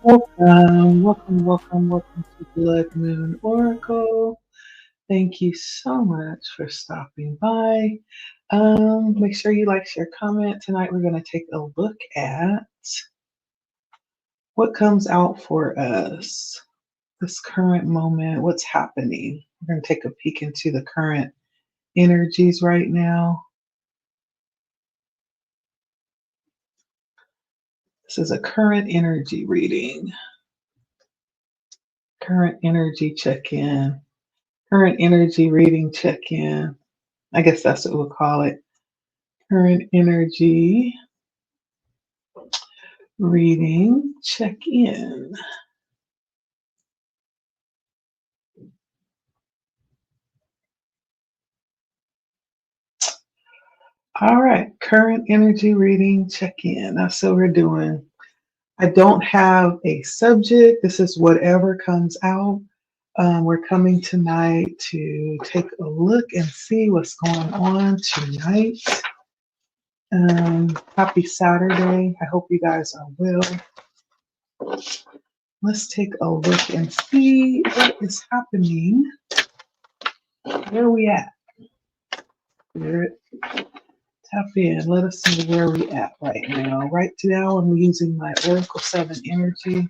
Welcome to Blood Moon Oracle. Thank you so much for stopping by. Make sure you like, share, comment. Tonight we're going to take a look at what comes out for us, this current moment, what's happening. We're going to take a peek into the current energies right now. This is a current energy reading, current energy check in, current energy reading check in. I guess that's what we'll call it. Current energy reading check in. All right, current energy reading check in. That's what we're doing. I don't have a subject. This is whatever comes out. We're coming tonight to take a look and see what's going on tonight. Happy Saturday. I hope you guys are well. Let's take a look and see what is happening. Where are we at? Spirit, tap in. Let us know where we at right now. Right now, I'm using my Oracle 7 energies.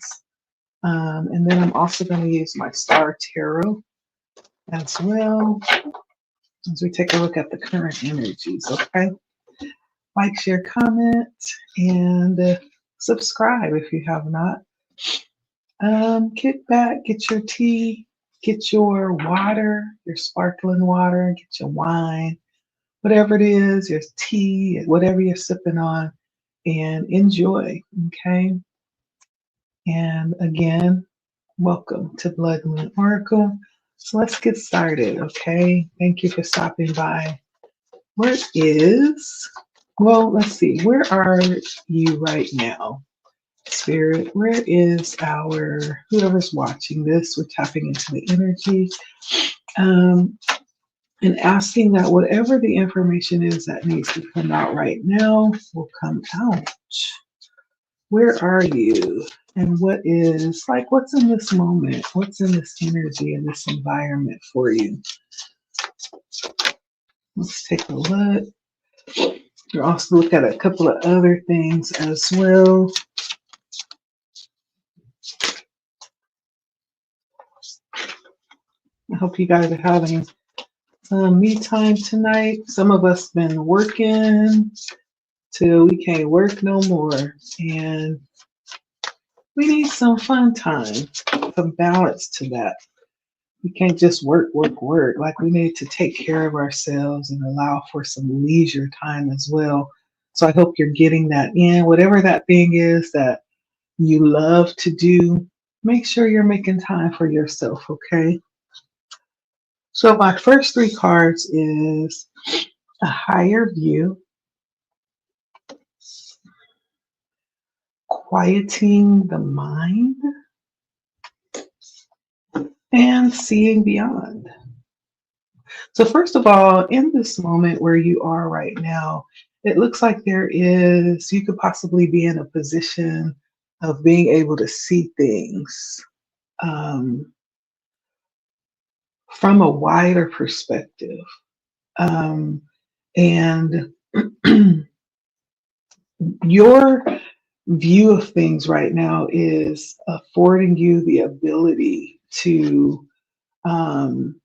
And then I'm also going to use my Star Tarot as well as we take a look at the current energies. Okay. Like, share, comment, and subscribe if you have not. Get back, get your tea, get your water, your sparkling water, get your wine, whatever it is, your tea, whatever you're sipping on, and enjoy. Okay. And again, welcome to Blood Moon Oracle. So let's get started. Okay. Thank you for stopping by. Let's see, where are you right now? Spirit, where is whoever's watching this? We're tapping into the energy. And asking that whatever the information is that needs to come out right now will come out. Where are you? And what's in this moment? What's in this energy, in this environment for you? Let's take a look. We'll also look at a couple of other things as well. I hope you guys are having some me time tonight. Some of us been working till we can't work no more. And we need some fun time, some balance to that. We can't just work. Like we need to take care of ourselves and allow for some leisure time as well. So I hope you're getting that in. Whatever that thing is that you love to do, make sure you're making time for yourself, okay? So my first three cards is a higher view, quieting the mind, and seeing beyond. So first of all, in this moment where you are right now, it looks like you could possibly be in a position of being able to see things um, from a wider perspective. And your view of things right now is affording you the ability to um,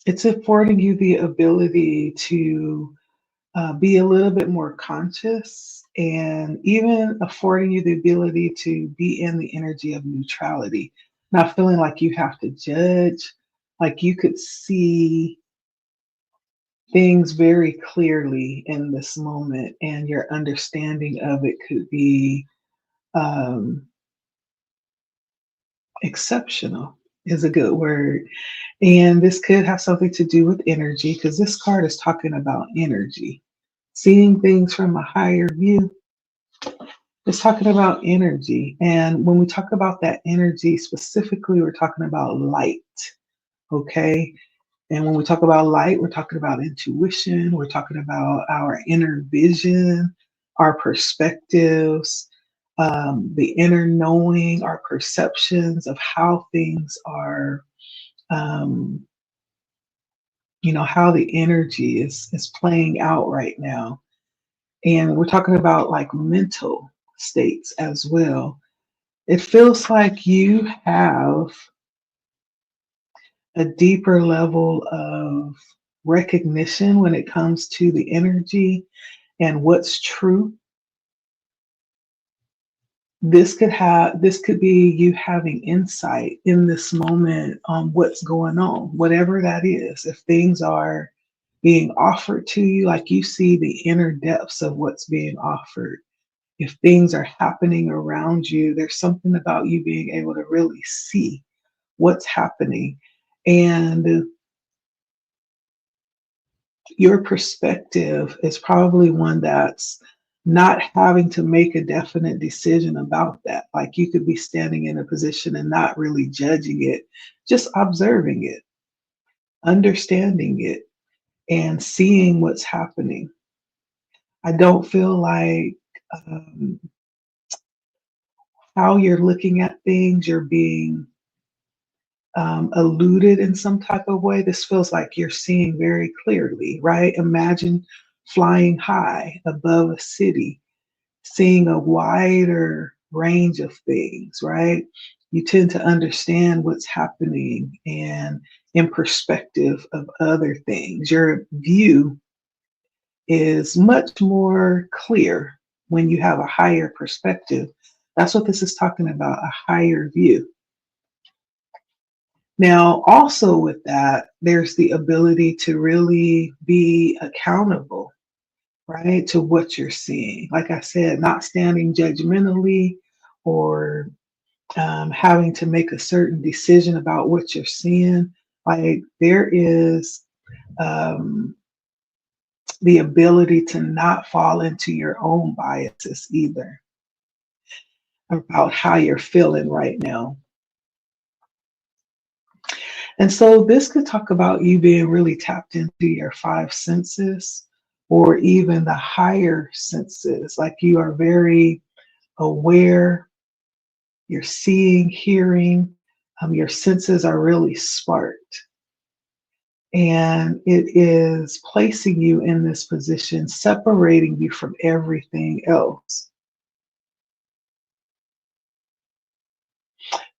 it's affording you the ability to be a little bit more conscious and even affording you the ability to be in the energy of neutrality, not feeling like you have to judge, like you could see things very clearly in this moment and your understanding of it could be um, exceptional is a good word. And this could have something to do with energy because this card is talking about energy. Seeing things from a higher view is talking about energy. And when we talk about that energy specifically, we're talking about light. Okay. And when we talk about light, we're talking about intuition, we're talking about our inner vision, our perspectives, the inner knowing, our perceptions of how things are, um, how the energy is playing out right now. And we're talking about like mental states as well. It feels like you have a deeper level of recognition when it comes to the energy and what's true. This could be you having insight in this moment on what's going on, whatever that is. If things are being offered to you, like you see the inner depths of what's being offered. If things are happening around you, there's something about you being able to really see what's happening. And your perspective is probably one that's not having to make a definite decision about that. Like you could be standing in a position and not really judging it, just observing it, understanding it, and seeing what's happening. I don't feel like um, how you're looking at things, you're being eluded in some type of way. This feels like you're seeing very clearly, right? Imagine flying high above a city, seeing a wider range of things, right? You tend to understand what's happening and in perspective of other things. Your view is much more clear when you have a higher perspective. That's what this is talking about, a higher view. Now, also with that, there's the ability to really be accountable, right, to what you're seeing. Like I said, not standing judgmentally or having to make a certain decision about what you're seeing. Like there is um, the ability to not fall into your own biases either about how you're feeling right now. And so this could talk about you being really tapped into your five senses or even the higher senses. Like you are very aware, you're seeing, hearing, your senses are really sparked. And it is placing you in this position, separating you from everything else.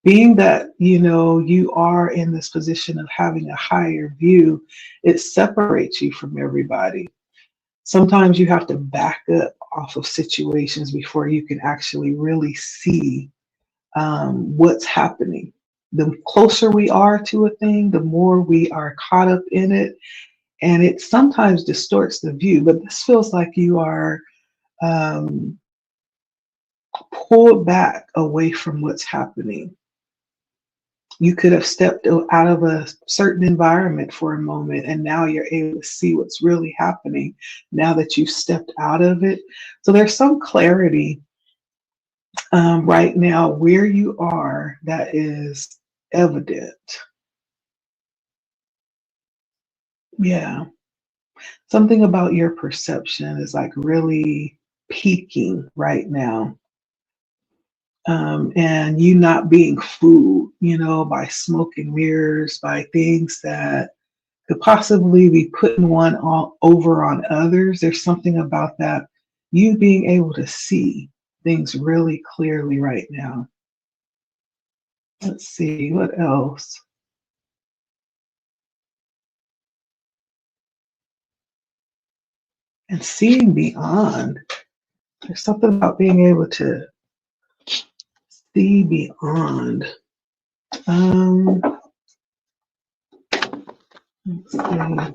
Being that, you are in this position of having a higher view, it separates you from everybody. Sometimes you have to back up off of situations before you can actually really see what's happening. The closer we are to a thing, the more we are caught up in it. And it sometimes distorts the view, but this feels like you are um, pulled back away from what's happening. You could have stepped out of a certain environment for a moment, and now you're able to see what's really happening now that you've stepped out of it. So there's some clarity right now where you are that is evident. Yeah. Something about your perception is like really peaking right now. And you not being fooled, by smoke and mirrors, by things that could possibly be putting one over on others. There's something about that, you being able to see things really clearly right now. Let's see, what else? And seeing beyond. There's something about being able to see beyond. Um, let's see.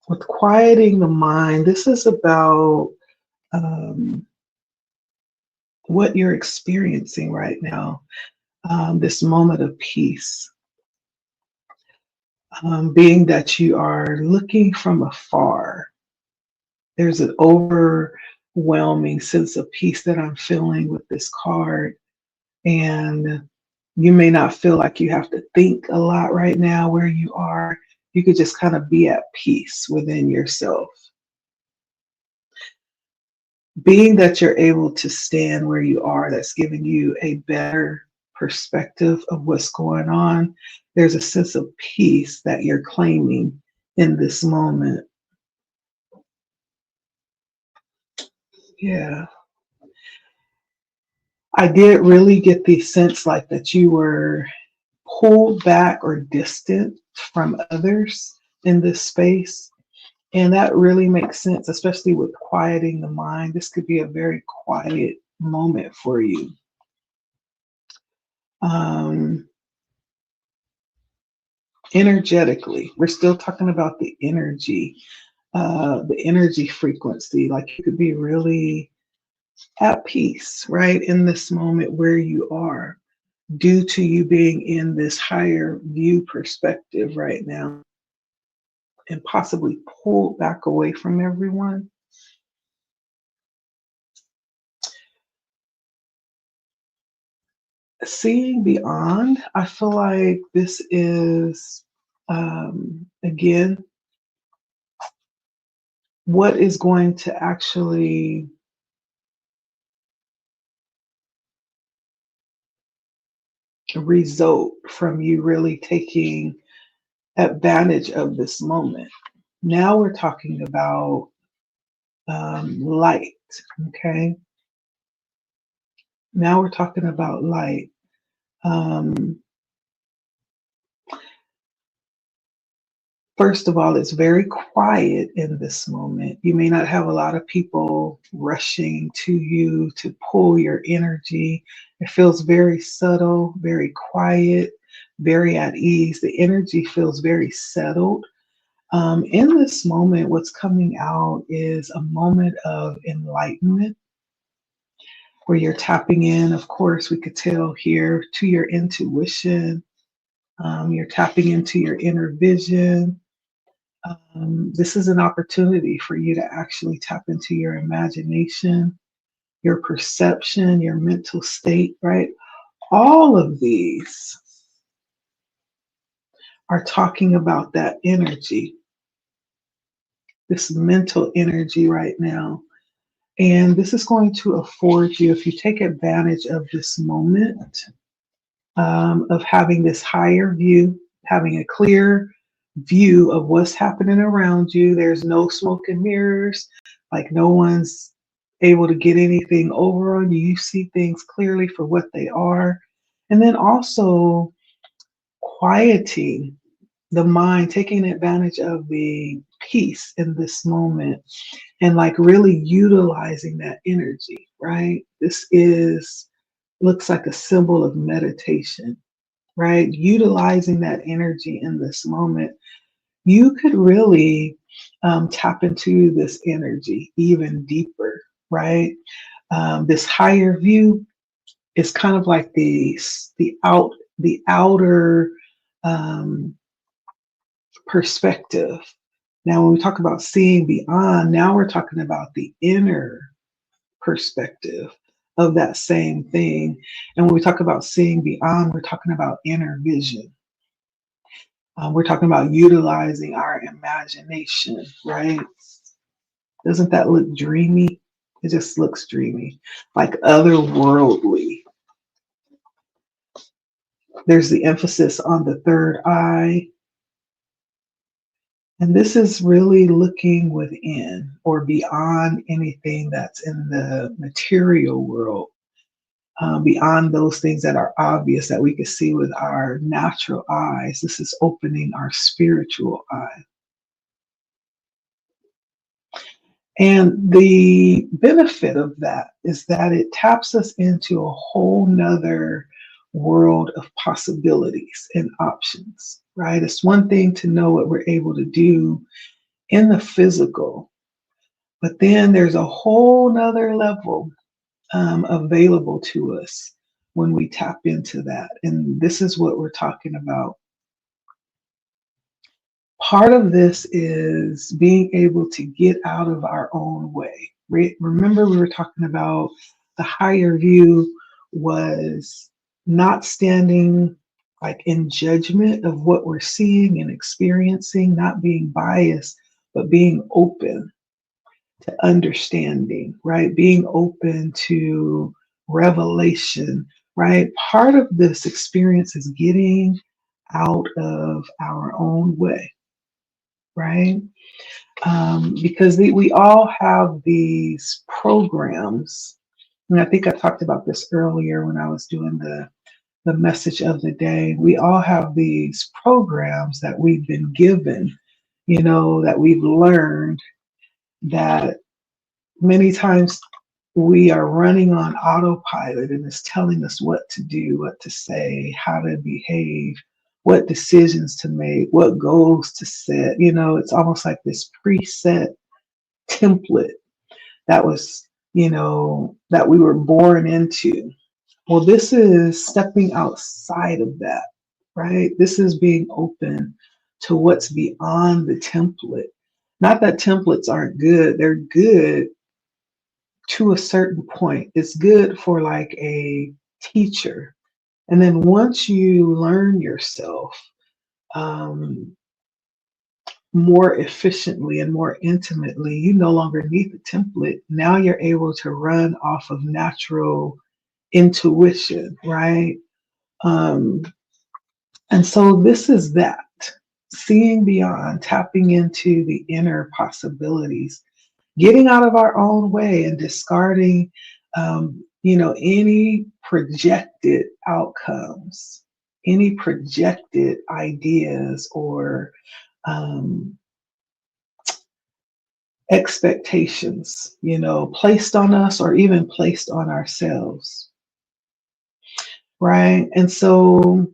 With quieting the mind, this is about um, what you're experiencing right now, this moment of peace. Being that you are looking from afar, there's an overwhelming sense of peace that I'm feeling with this card. And you may not feel like you have to think a lot right now where you are. You could just kind of be at peace within yourself. being that you're able to stand where you are, that's giving you a better perspective of what's going on. There's a sense of peace that you're claiming in this moment. Yeah. I did really get the sense like that you were pulled back or distant from others in this space. And that really makes sense, especially with quieting the mind. This could be a very quiet moment for you. Um, Energetically, we're still talking about the energy frequency. Like you could be really at peace, right, in this moment where you are, due to you being in this higher view perspective right now and possibly pulled back away from everyone. Seeing beyond, I feel like this is, again, what is going to actually result from you really taking advantage of this moment. Now we're talking about light, okay? Now we're talking about light. Um, First of all, it's very quiet in this moment. You may not have a lot of people rushing to you to pull your energy. It feels very subtle, very quiet, very at ease. The energy feels very settled. In this moment, what's coming out is a moment of enlightenment where you're tapping in. Of course, we could tell here to your intuition. You're tapping into your inner vision. This is an opportunity for you to actually tap into your imagination, your perception, your mental state, right? All of these are talking about that energy, this mental energy right now. And this is going to afford you, if you take advantage of this moment, of having this higher view, having a clear view of what's happening around you. There's no smoke and mirrors, like no one's able to get anything over on you. You see things clearly for what they are. And then also quieting the mind, taking advantage of the peace in this moment and like really utilizing that energy, right? This is looks like a symbol of meditation, right? Utilizing that energy in this moment, you could really tap into this energy even deeper, right? This higher view is kind of like the outer um, perspective. Now, when we talk about seeing beyond, now we're talking about the inner perspective of that same thing. And when we talk about seeing beyond, we're talking about inner vision. We're talking about utilizing our imagination, right? Doesn't that look dreamy? It just looks dreamy, like otherworldly. There's the emphasis on the third eye. And this is really looking within or beyond anything that's in the material world, beyond those things that are obvious that we can see with our natural eyes. This is opening our spiritual eye. And the benefit of that is that it taps us into a whole nother world of possibilities and options, right? It's one thing to know what we're able to do in the physical, but then there's a whole nother level available to us when we tap into that. And this is what we're talking about. Part of this is being able to get out of our own way. Remember, we were talking about the higher view was not standing like in judgment of what we're seeing and experiencing, not being biased, but being open to understanding, right? Being open to revelation, right? Part of this experience is getting out of our own way, right? Because we all have these programs. And I think I talked about this earlier when I was doing the message of the day. We all have these programs that we've been given, that we've learned that many times we are running on autopilot and it's telling us what to do, what to say, how to behave, what decisions to make, what goals to set. It's almost like this preset template that was, that we were born into. Well, this is stepping outside of that, right? This is being open to what's beyond the template. Not that templates aren't good, they're good to a certain point. It's good for like a teacher. And then once you learn yourself um, more efficiently and more intimately, you no longer need the template. Now you're able to run off of natural intuition, right? Um, and so this is that seeing beyond, tapping into the inner possibilities, getting out of our own way and discarding, any projected outcomes, any projected ideas or um, expectations, placed on us or even placed on ourselves, right? And so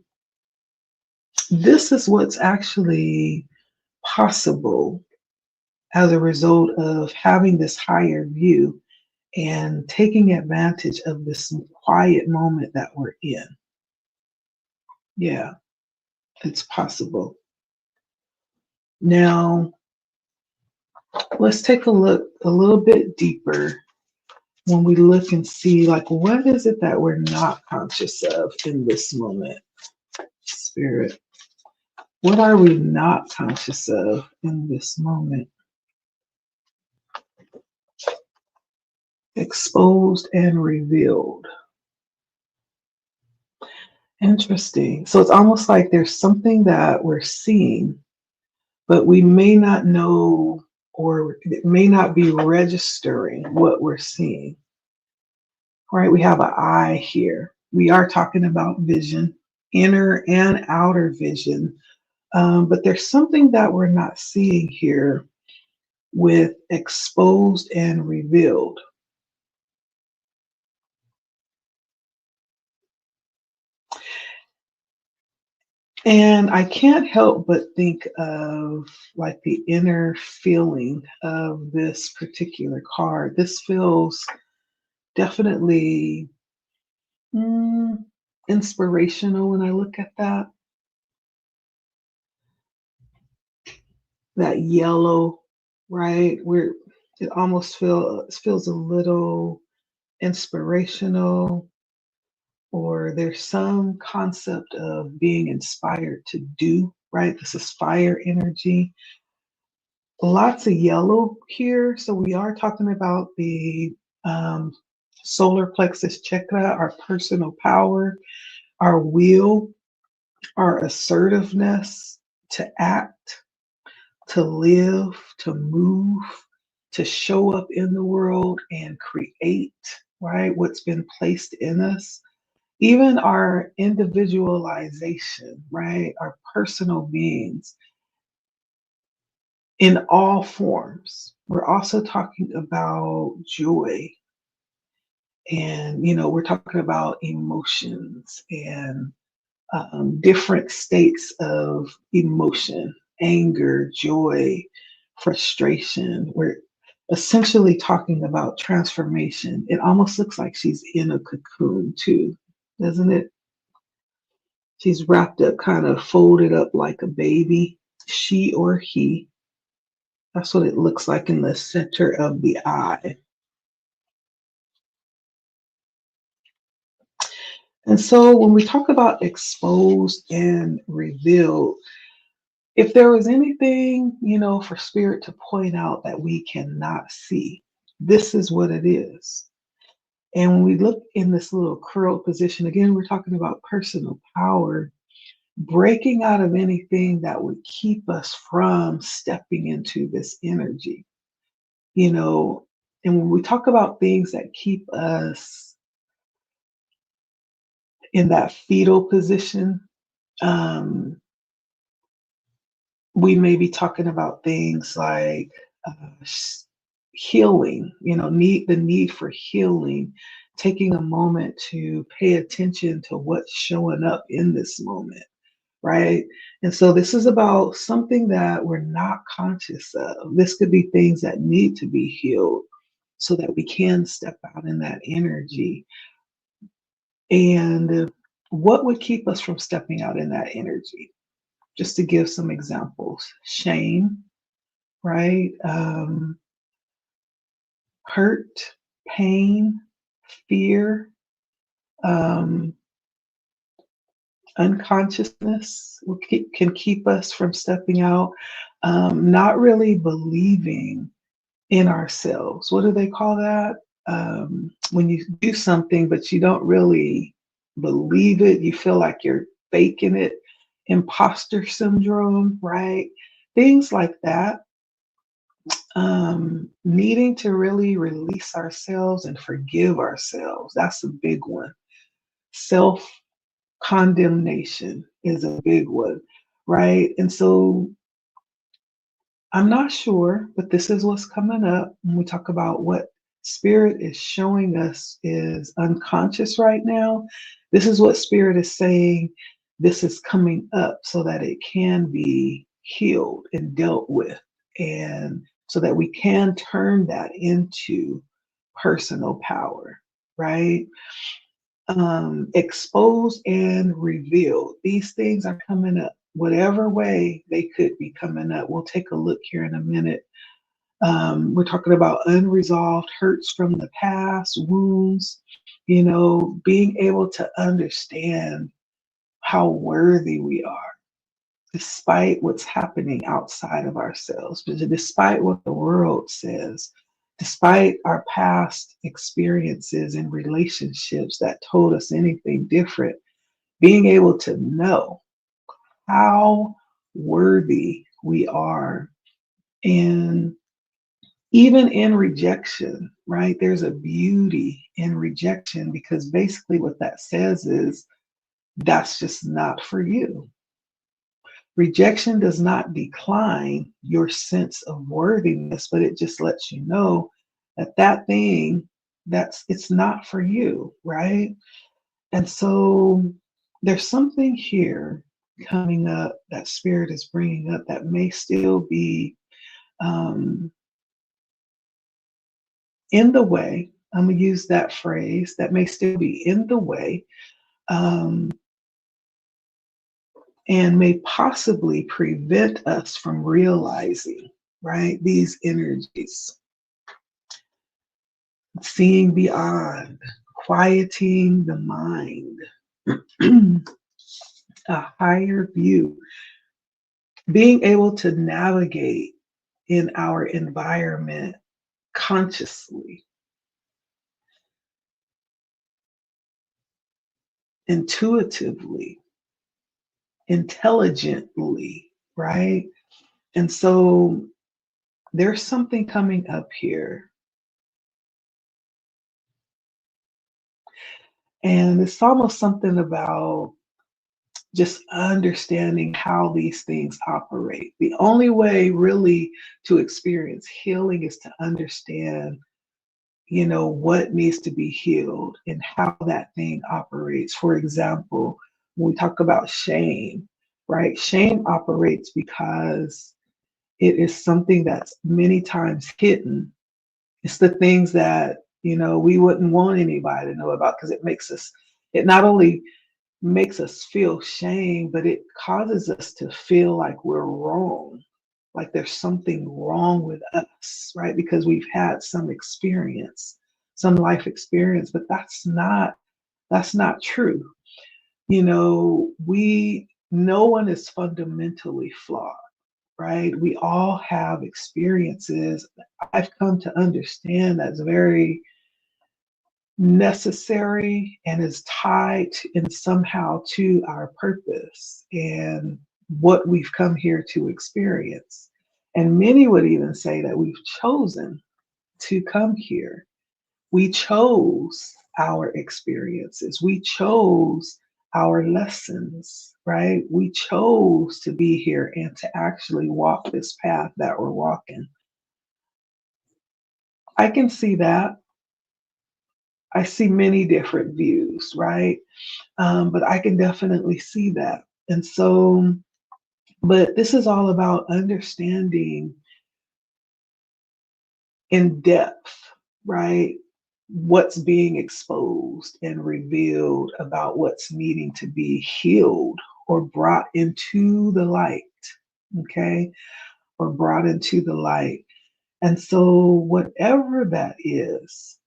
this is what's actually possible as a result of having this higher view and taking advantage of this quiet moment that we're in. Yeah, it's possible. Now, let's take a look a little bit deeper when we look and see, like, what is it that we're not conscious of in this moment? Spirit, what are we not conscious of in this moment? Exposed and revealed. Interesting. So it's almost like there's something that we're seeing, but we may not know or it may not be registering what we're seeing. Right? We have an eye here. We are talking about vision, inner and outer vision. But there's something that we're not seeing here with exposed and revealed. And I can't help but think of like the inner feeling of this particular card. This feels definitely inspirational when I look at that. That yellow, right? Where it almost feels a little inspirational, or there's some concept of being inspired to do, right? This is fire energy. Lots of yellow here. So we are talking about the um, solar plexus chakra, our personal power, our will, our assertiveness to act, to live, to move, to show up in the world and create, right? What's been placed in us. Even our individualization, right? Our personal beings in all forms. We're also talking about joy. And, we're talking about emotions and different states of emotion, anger, joy, frustration. We're essentially talking about transformation. It almost looks like she's in a cocoon too, doesn't it? She's wrapped up, kind of folded up like a baby, she or he. That's what it looks like in the center of the eye. And so when we talk about exposed and revealed, if there was anything, for spirit to point out that we cannot see, this is what it is. And when we look in this little curled position, again, we're talking about personal power, breaking out of anything that would keep us from stepping into this energy, you know. And when we talk about things that keep us in that fetal position, um, we may be talking about things like healing, the need for healing, taking a moment to pay attention to what's showing up in this moment, right? And so this is about something that we're not conscious of. This could be things that need to be healed so that we can step out in that energy. And what would keep us from stepping out in that energy? Just to give some examples: shame, right? Hurt, pain, fear, um, unconsciousness can keep us from stepping out. Not really believing in ourselves. What do they call that? When you do something, but you don't really believe it, you feel like you're faking it. Imposter syndrome, right? Things like that. Needing to really release ourselves and forgive ourselves. That's a big one. Self condemnation is a big one, right? And so I'm not sure, but this is what's coming up when we talk about what spirit is showing us is unconscious right now. This is what spirit is saying. This is coming up so that it can be healed and dealt with, and so that we can turn that into personal power, right? Exposed and revealed. These things are coming up, whatever way they could be coming up. We'll take a look here in a minute. We're talking about unresolved hurts from the past, wounds, being able to understand how worthy we are, despite what's happening outside of ourselves, but despite what the world says, despite our past experiences and relationships that told us anything different, being able to know how worthy we are. And even in rejection, right? There's a beauty in rejection, because basically what that says is that's just not for you. Rejection does not decline your sense of worthiness, but it just lets you know that that thing, it's not for you, right? And so there's something here coming up that spirit is bringing up that may still be um, in the way. I'm going to use that phrase, that may still be in the way, um, and may possibly prevent us from realizing, right, these energies, seeing beyond, quieting the mind, a higher view, being able to navigate in our environment consciously, intuitively, intelligently, right? And so there's something coming up here. And it's almost something about just understanding how these things operate. The only way really to experience healing is to understand, what needs to be healed and how that thing operates. For example, when we talk about shame, right? Shame operates because it is something that's many times hidden. It's the things that, we wouldn't want anybody to know about, because it not only makes us feel shame, but it causes us to feel like we're wrong, like there's something wrong with us, right? Because we've had some experience, some life experience, but that's not true. No one is fundamentally flawed. right? We all have experiences. I've come to understand that's very necessary and is tied in somehow to our purpose and what we've come here to experience. And many would even say that we've chosen to come here. We chose our experiences. We chose our lessons, right? We chose to be here and to actually walk this path that we're walking. I can see that. I see many different views, right? But I can definitely see that. And so, but this is all about understanding in depth, right? What's being exposed and revealed about what's needing to be healed or brought into the light, okay? Or brought into the light. And so, whatever that is,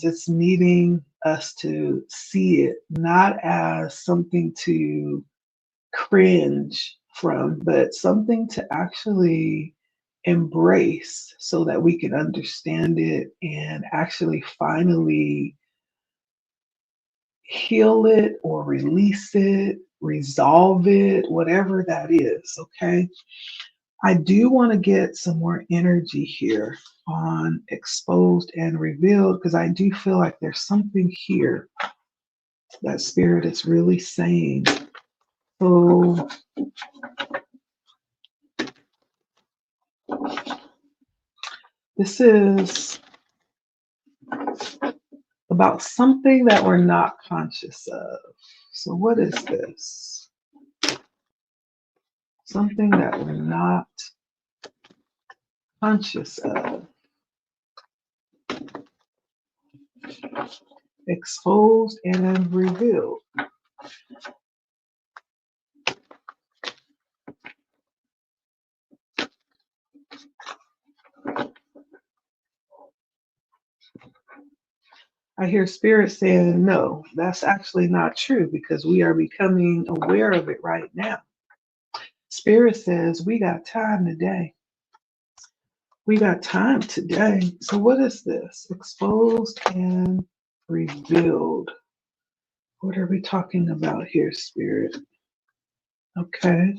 it's needing us to see it not as something to cringe from, but something to actually embrace so that we can understand it and actually finally heal it or release it, resolve it, whatever that is, okay? I do want to get some more energy here on exposed and revealed because I do feel like there's something here that spirit is really saying. So this is about something that we're not conscious of. So what is this? Something that we're not conscious of. Exposed and revealed. I hear spirit saying, no, that's actually not true because we are becoming aware of it right now. Spirit says, we got time today. We got time today. So what is this? Exposed and revealed. What are we talking about here, spirit? Okay.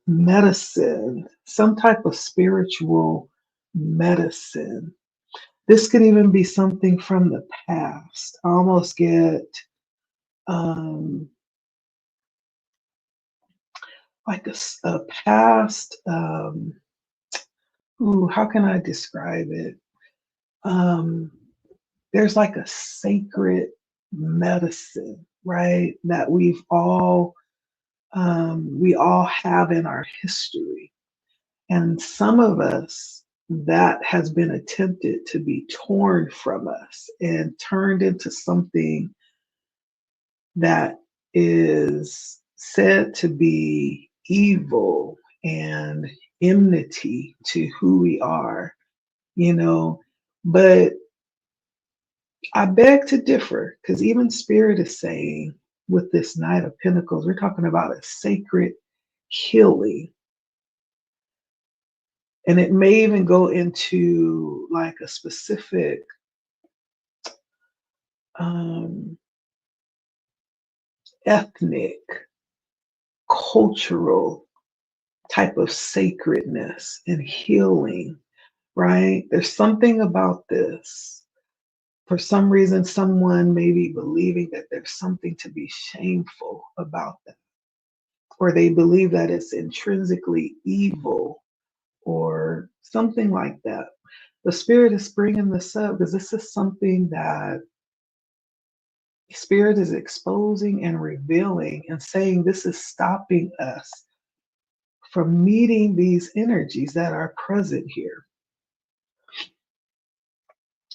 Medicine, some type of spiritual medicine. This could even be something from the past. I almost get like a past, how can I describe it? Um, there's like a sacred medicine, right? That we all have in our history. And some of us, that has been attempted to be torn from us and turned into something that is said to be evil and enmity to who we are, you know. But I beg to differ because even Spirit is saying with this Knight of Pentacles, we're talking about a sacred healing. And it may even go into like a specific ethnic, cultural type of sacredness and healing, right? There's something about this. For some reason, someone may be believing that there's something to be shameful about that, or they believe that it's intrinsically evil or something like that. The spirit is bringing this up because this is something that spirit is exposing and revealing and saying this is stopping us from meeting these energies that are present here.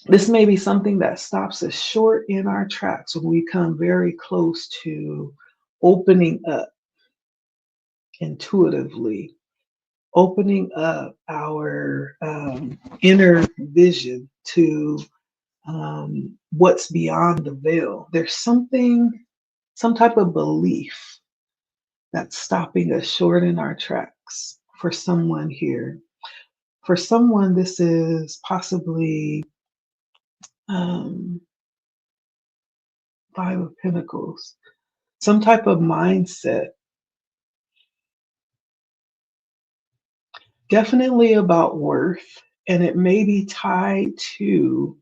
This may be something that stops us short in our tracks when we come very close to opening up intuitively, opening up our inner vision to what's beyond the veil. There's something some type of belief that's stopping us short in our tracks for someone here. For someone, this is possibly um, Five of Pentacles, some type of mindset, definitely about worth, and it may be tied to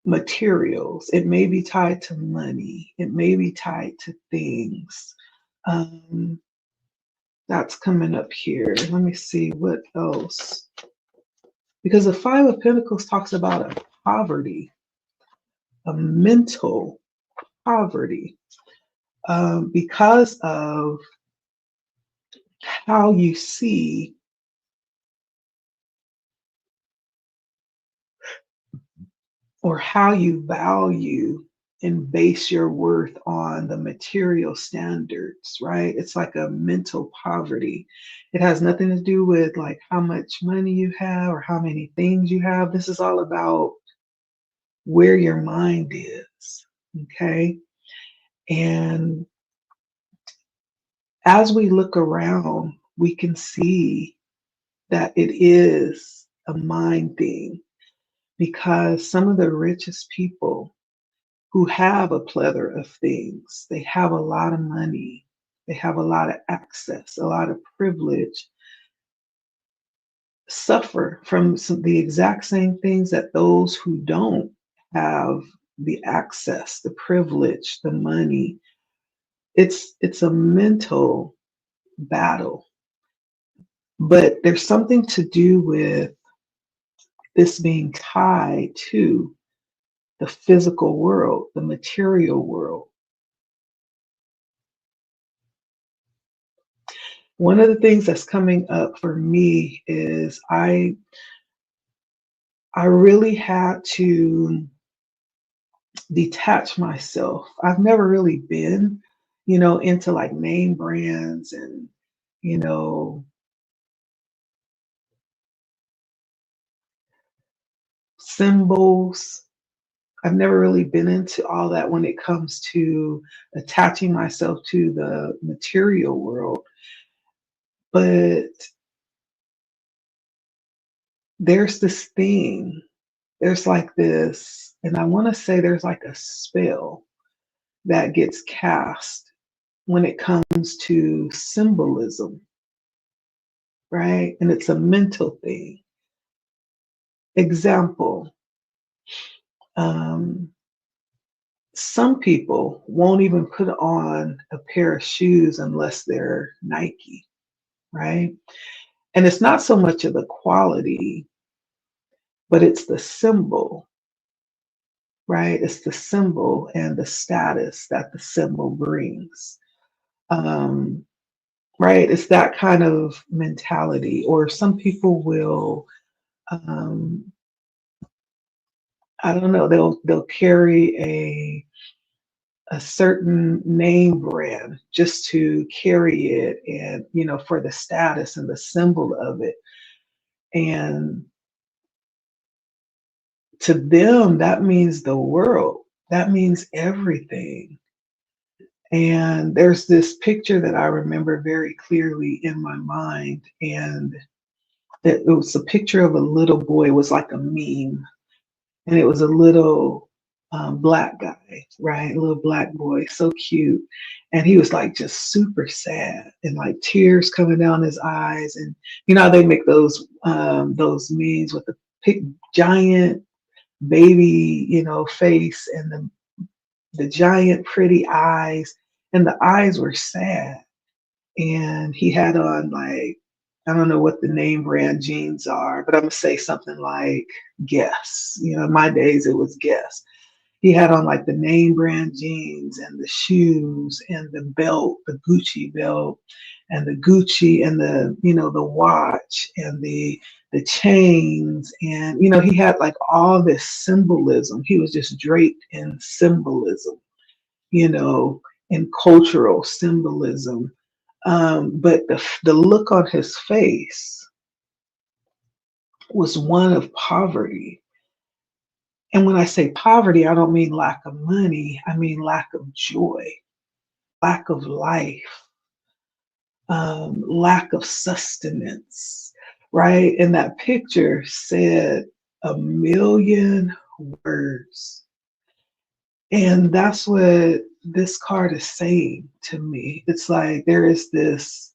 materials. It may be tied to money. It may be tied to things. Um, that's coming up here. Let me see what else. Because the Five of Pentacles talks about a poverty, a mental poverty, because of how you see or how you value and base your worth on the material standards, right? It's like a mental poverty. It has nothing to do with like how much money you have or how many things you have. This is all about where your mind is, okay? And as we look around, we can see that it is a mind thing because some of the richest people who have a plethora of things, they have a lot of money, they have a lot of access, a lot of privilege, suffer from the exact same things that those who don't have the access, the privilege, the money. It's a mental battle, but there's something to do with this being tied to the physical world, the material world. One of the things that's coming up for me is I really had to detach myself. I've never really been, into like name brands and, you know, symbols. I've never really been into all that when it comes to attaching myself to the material world. But there's this thing, there's like this, and I want to say there's like a spell that gets cast when it comes to symbolism, right? And it's a mental thing. Example, um, some people won't even put on a pair of shoes unless they're Nike, right? And it's not so much of the quality, but it's the symbol, right? It's the symbol and the status that the symbol brings. Um, right? It's that kind of mentality. Or some people will, um, I don't know, they'll carry a certain name brand just to carry it and for the status and the symbol of it. And to them, that means the world. That means everything. And there's this picture that I remember very clearly in my mind, and it was a picture of a little boy. It was like a meme, and it was a little black guy, right? A little black boy, so cute. And he was like just super sad and like tears coming down his eyes. And how they make those memes with the giant baby, face and the giant pretty eyes, and the eyes were sad. And he had on like, I don't know what the name brand jeans are, but I'm gonna say something like Guess. In my days it was Guess. He had on like the name brand jeans and the shoes and the belt, the Gucci belt, and the Gucci and the watch and the chains, and he had like all this symbolism. He was just draped in symbolism, you know, in cultural symbolism. But the look on his face was one of poverty. And when I say poverty, I don't mean lack of money. I mean lack of joy, lack of life, lack of sustenance, right? And that picture said a million words. And that's what this card is saying to me. It's like there is this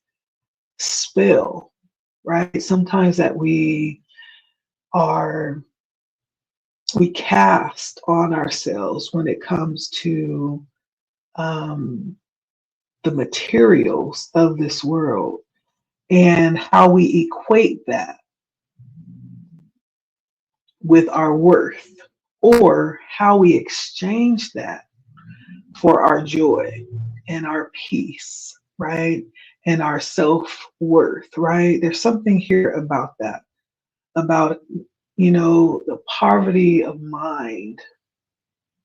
spell, right? Sometimes that are we cast on ourselves when it comes to um, the materials of this world and how we equate that with our worth, or how we exchange that for our joy and our peace, right? And our self worth, right? There's something here about that, about, the poverty of mind,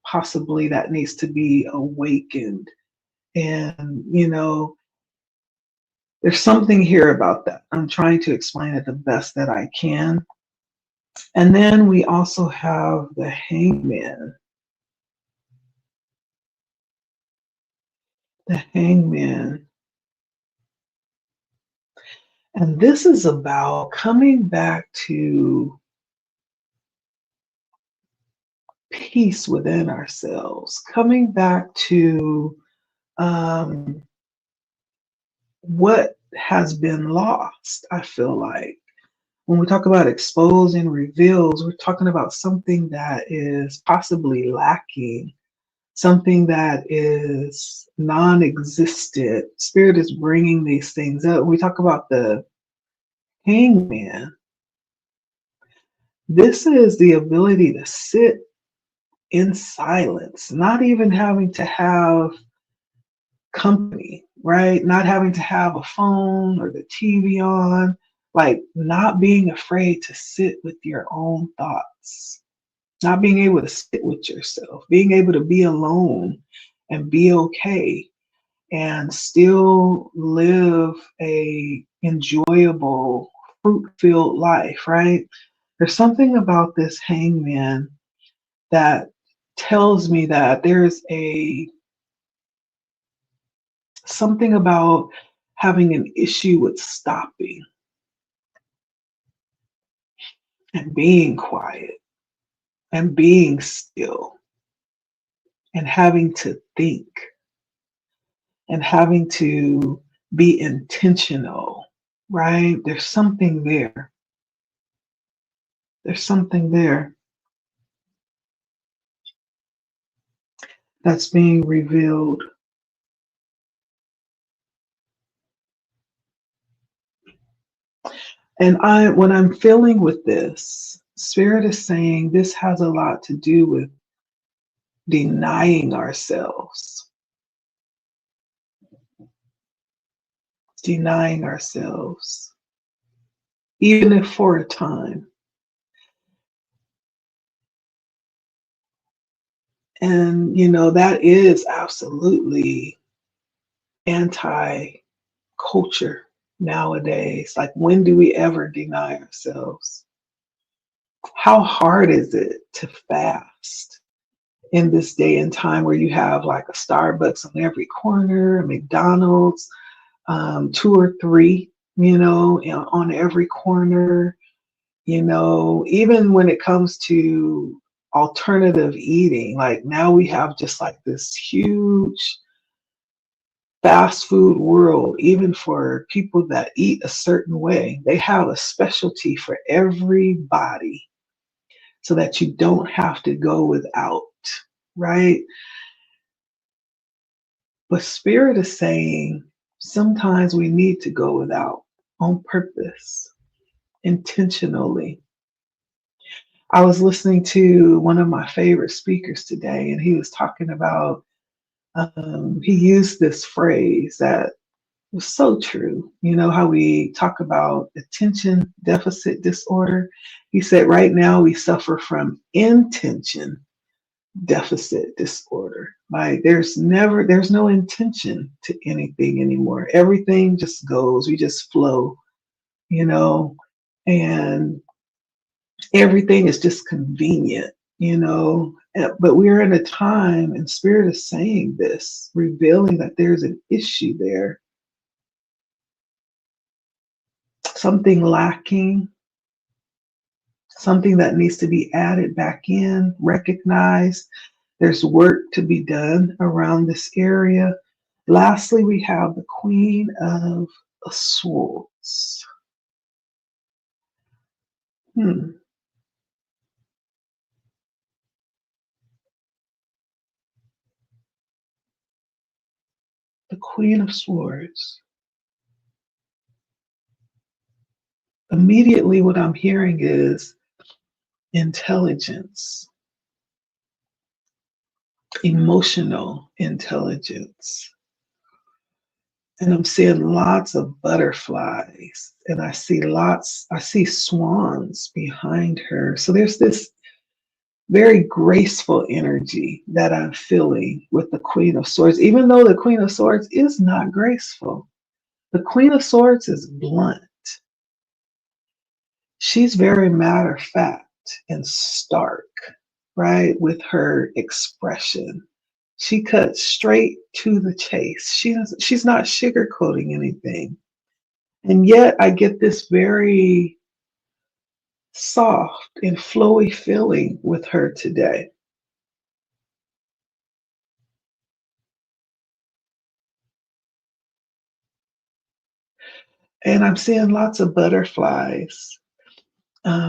possibly that needs to be awakened. And, there's something here about that. I'm trying to explain it the best that I can. And then we also have the hangman. The hangman. And this is about coming back to peace within ourselves, coming back to um, what has been lost, I feel like. When we talk about expose and reveals, we're talking about something that is possibly lacking, something that is non-existent. Spirit is bringing these things up. When we talk about the hangman, this is the ability to sit in silence, not even having to have company, right? Not having to have a phone or the TV on, like not being afraid to sit with your own thoughts, not being able to sit with yourself, being able to be alone and be okay and still live a enjoyable, fruit-filled life, right? There's something about this hangman that tells me that there's something about having an issue with stopping and being quiet and being still and having to think and having to be intentional, right? There's something there. There's something there that's being revealed. And when I'm feeling with this, Spirit is saying this has a lot to do with denying ourselves, denying ourselves, even if for a time. And, that is absolutely anti culture nowadays. Like, when do we ever deny ourselves? How hard is it to fast in this day and time where you have like a Starbucks on every corner, a McDonald's, two or three, on every corner, even when it comes to alternative eating, like now we have just like this huge fast food world, even for people that eat a certain way. They have a specialty for everybody so that you don't have to go without, right? But Spirit is saying sometimes we need to go without on purpose, intentionally. I was listening to one of my favorite speakers today, and he was talking about, he used this phrase that was so true. You know how we talk about attention deficit disorder? He said, right now we suffer from intention deficit disorder. Like there's no intention to anything anymore. Everything just goes, we just flow, you know, and everything is just convenient. But we're in a time, and Spirit is saying this, revealing that there's an issue there, something lacking, something that needs to be added back in, recognized. There's work to be done around this area. Lastly, we have the Queen of Swords. The Queen of Swords. Immediately, what I'm hearing is intelligence, emotional intelligence. And I'm seeing lots of butterflies, and I see swans behind her. So there's this very graceful energy that I'm feeling with the Queen of Swords, even though the Queen of Swords is not graceful. The Queen of Swords is blunt. She's very matter of fact and stark, right, with her expression. She cuts straight to the chase. She's not sugarcoating anything. And yet I get this very soft and flowy feeling with her today. And I'm seeing lots of butterflies.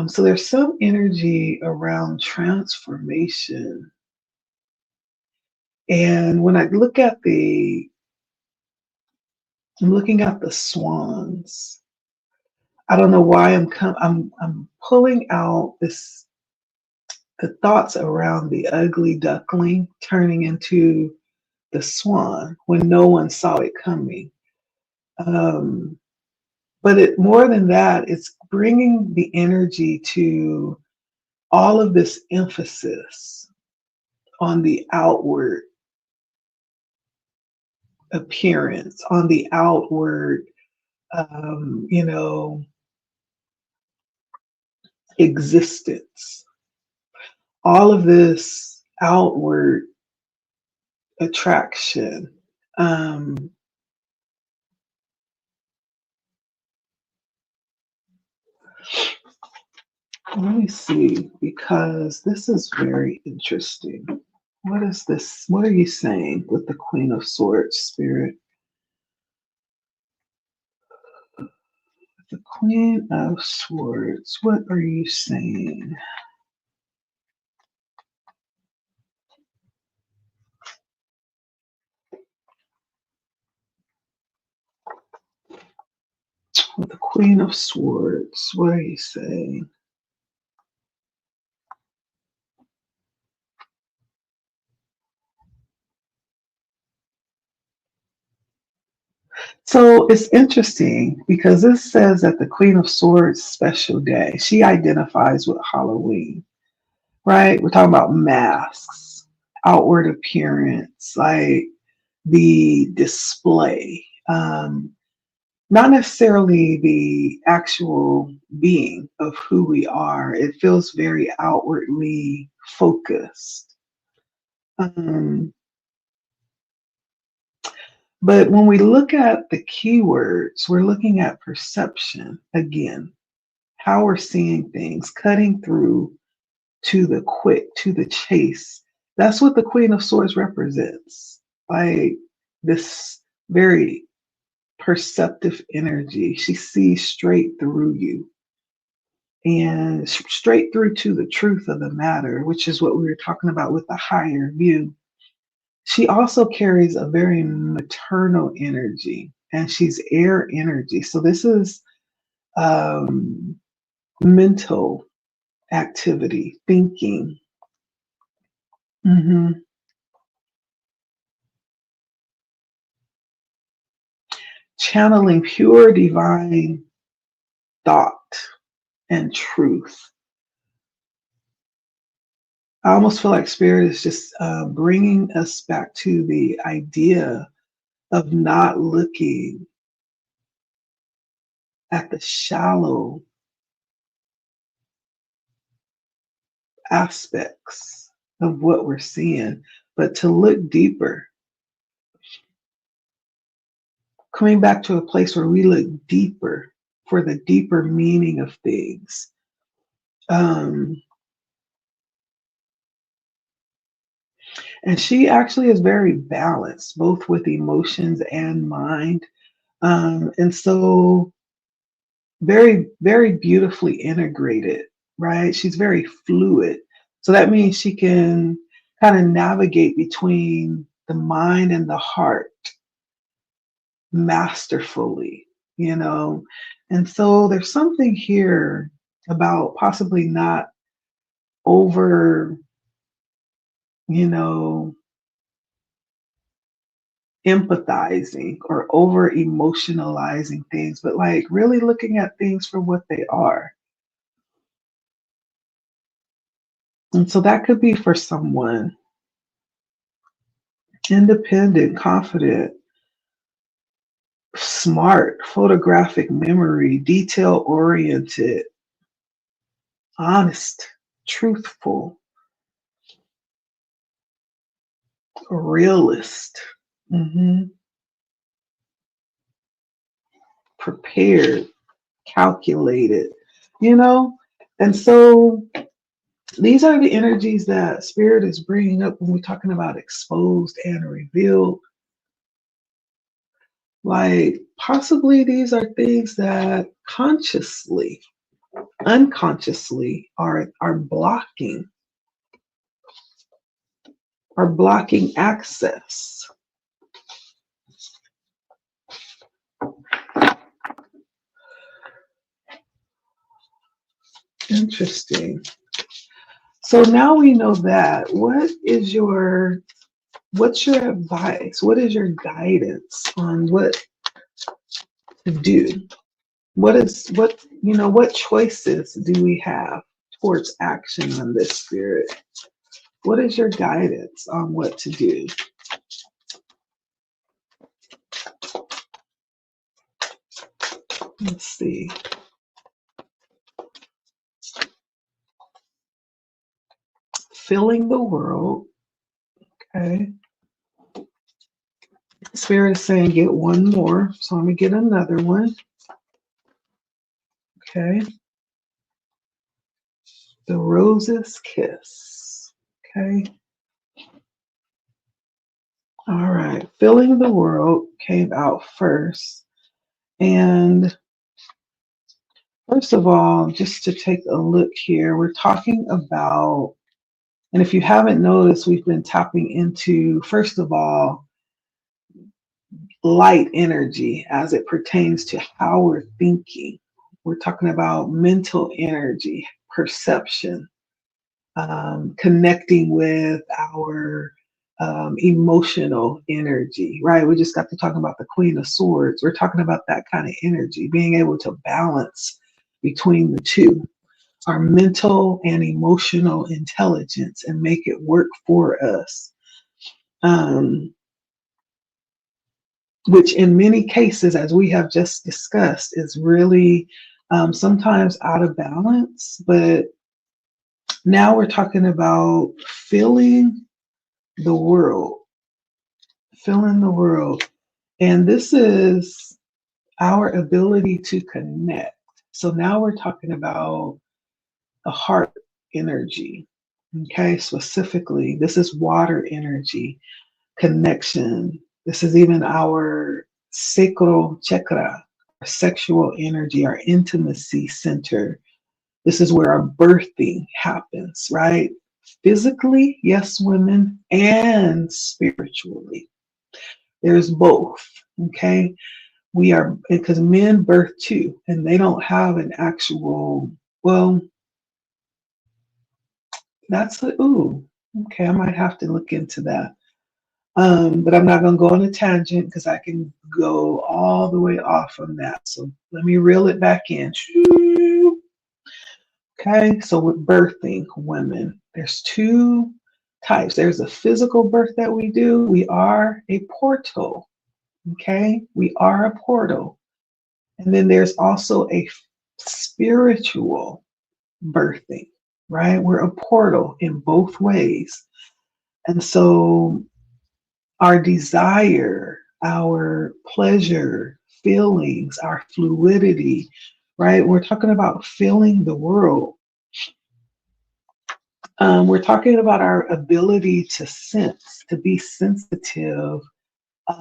So there's some energy around transformation. And when I'm looking at the swans. I don't know why I'm pulling out the thoughts around the ugly duckling turning into the swan when no one saw it coming. Um, but more than that, it's bringing the energy to all of this emphasis on the outward appearance, on the outward, um, you know, existence. All of this outward attraction. Um, Let me see, because this is very interesting. What is this? What are you saying with the Queen of Swords, Spirit? The Queen of Swords, what are you saying? With the Queen of Swords, what are you saying? So it's interesting because this says that the Queen of Swords special day, she identifies with Halloween, right? We're talking about masks, outward appearance, like the display, not necessarily the actual being of who we are. It feels very outwardly focused. Um, but when we look at the keywords, we're looking at perception again, how we're seeing things, cutting through to the quick, to the chase. That's what the Queen of Swords represents. Like this very perceptive energy. She sees straight through you and straight through to the truth of the matter, which is what we were talking about with the higher view. She also carries a very maternal energy, and she's air energy. So this is um, mental activity, thinking, mhm, channeling pure divine thought and truth. I almost feel like Spirit is just bringing us back to the idea of not looking at the shallow aspects of what we're seeing, but to look deeper, coming back to a place where we look deeper for the deeper meaning of things. Um, and she actually is very balanced, both with emotions and mind. And so very, very beautifully integrated, right? She's very fluid. So that means she can kind of navigate between the mind and the heart masterfully, you know? And so there's something here about possibly not over, you know, empathizing or over emotionalizing things, but like really looking at things for what they are. And so that could be for someone independent, confident, smart, photographic memory, detail oriented, honest, truthful, realist, mhm, prepared, calculated, you know? And so these are the energies that spirit is bringing up when we're talking about exposed and revealed. Like possibly these are things that consciously, unconsciously are blocking access. Interesting. So now we know that. What's your advice? What is your guidance on what to do? What choices do we have towards action on this spirit? What is your guidance on what to do? Let's see. Filling the world. Okay. Spirit is saying get one more. So let me get another one. Okay. The rose's kiss. Okay. All right. Filling the world came out first. And first of all, just to take a look here, we're talking about, and if you haven't noticed, we've been tapping into, first of all, light energy as it pertains to how we're thinking. We're talking about mental energy, perception, connecting with our emotional energy, right? We just got to talk about the Queen of Swords. We're talking about that kind of energy, being able to balance between the two, our mental and emotional intelligence, and make it work for us. Um, which in many cases, as we have just discussed, is really sometimes out of balance. But now we're talking about filling the world, filling the world. And this is our ability to connect. So now we're talking about the heart energy. Okay, specifically, this is water energy, connection. This is even our sacral chakra, our sexual energy, our intimacy center. This is where our birthing happens, right? Physically, yes, women, and spiritually. There's both, okay? We are, because men birth too, and they don't have an actual, well, okay, I might have to look into that. But I'm not going to go on a tangent because I can go all the way off on that. So let me reel it back in. Okay, so with birthing women, there's two types. There's a physical birth that we do. We are a portal. Okay, we are a portal. And then there's also a spiritual birthing. right? We're a portal in both ways. And so our desire, our pleasure, feelings, our fluidity, right? We're talking about feeling the world. We're talking about our ability to sense, to be sensitive,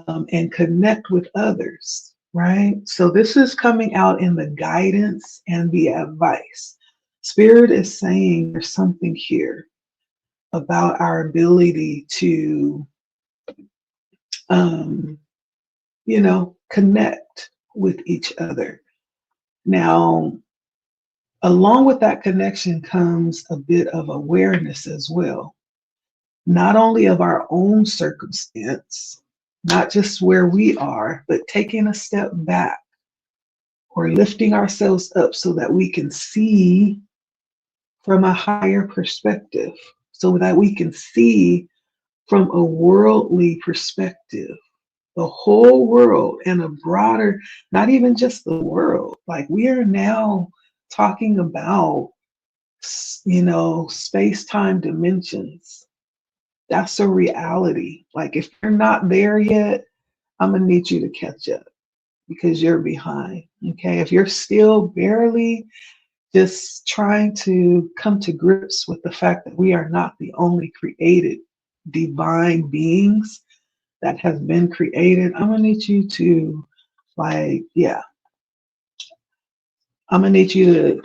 and connect with others, right? So this is coming out in the guidance and the advice. Spirit is saying there's something here about our ability to, um, connect with each other. Now, along with that connection comes a bit of awareness as well, not only of our own circumstance, not just where we are, but taking a step back or lifting ourselves up so that we can see from a higher perspective, so that we can see from a worldly perspective, the whole world and a broader, not even just the world. Like we are now talking about, space-time dimensions. That's a reality. Like if you're not there yet, I'm gonna need you to catch up because you're behind. Okay. If you're still barely just trying to come to grips with the fact that we are not the only created divine beings that has been created, I'm gonna need you to I'm gonna need you to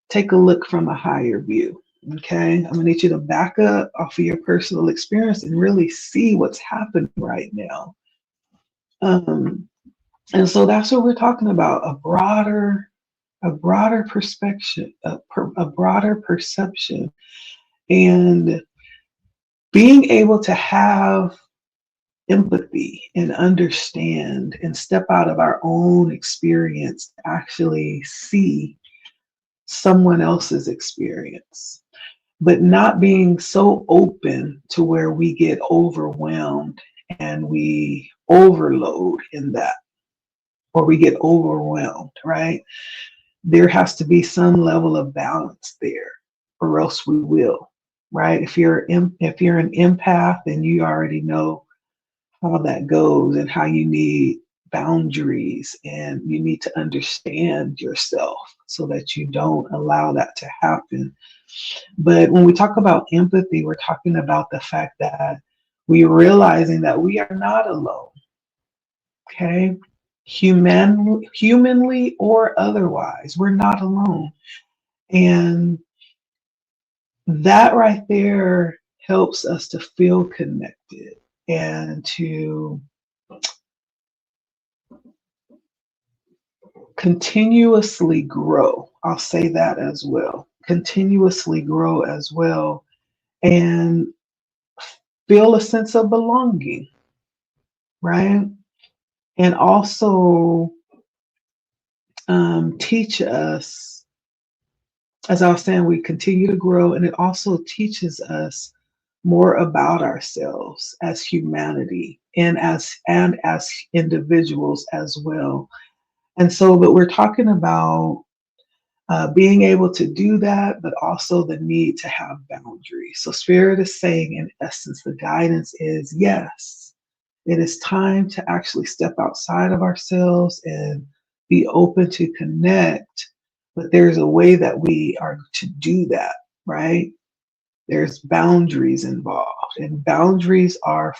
take a look from a higher view. Okay. I'm gonna need you to back up off of your personal experience and really see what's happening right now. Um, and so that's what we're talking about, a broader perspective, a broader perception, and being able to have empathy and understand and step out of our own experience to actually see someone else's experience, but not being so open to where we get overwhelmed and we overload in that, or we get overwhelmed, right? There has to be some level of balance there, or else we will, right? If you're an empath, then you already know how that goes and how you need boundaries and you need to understand yourself so that you don't allow that to happen. But when we talk about empathy, we're talking about the fact that we're realizing that we are not alone, okay? Humanly or otherwise, we're not alone. And that right there helps us to feel connected and to continuously grow. I'll say that as well. Continuously grow as well and feel a sense of belonging, right? And also teach us, as I was saying, we continue to grow, and it also teaches us more about ourselves as humanity and as individuals as well. And so, but we're talking about being able to do that, but also the need to have boundaries. So, Spirit is saying, in essence, the guidance is yes, it is time to actually step outside of ourselves and be open to connect. But there's a way that we are to do that, right? There's boundaries involved, and boundaries are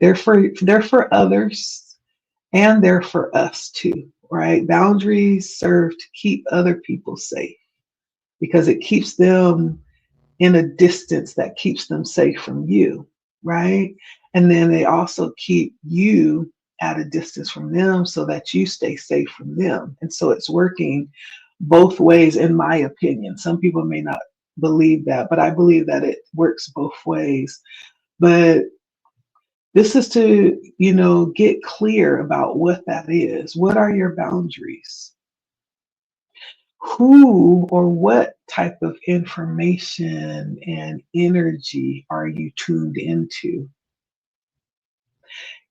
they're for others and they're for us too, right? Boundaries serve to keep other people safe because it keeps them in a distance that keeps them safe from you, right? And then they also keep you at a distance from them so that you stay safe from them. And so it's working both ways, in my opinion. Some people may not believe that, but I believe that it works both ways. But this is to, get clear about what that is. What are your boundaries? Who or what type of information and energy are you tuned into?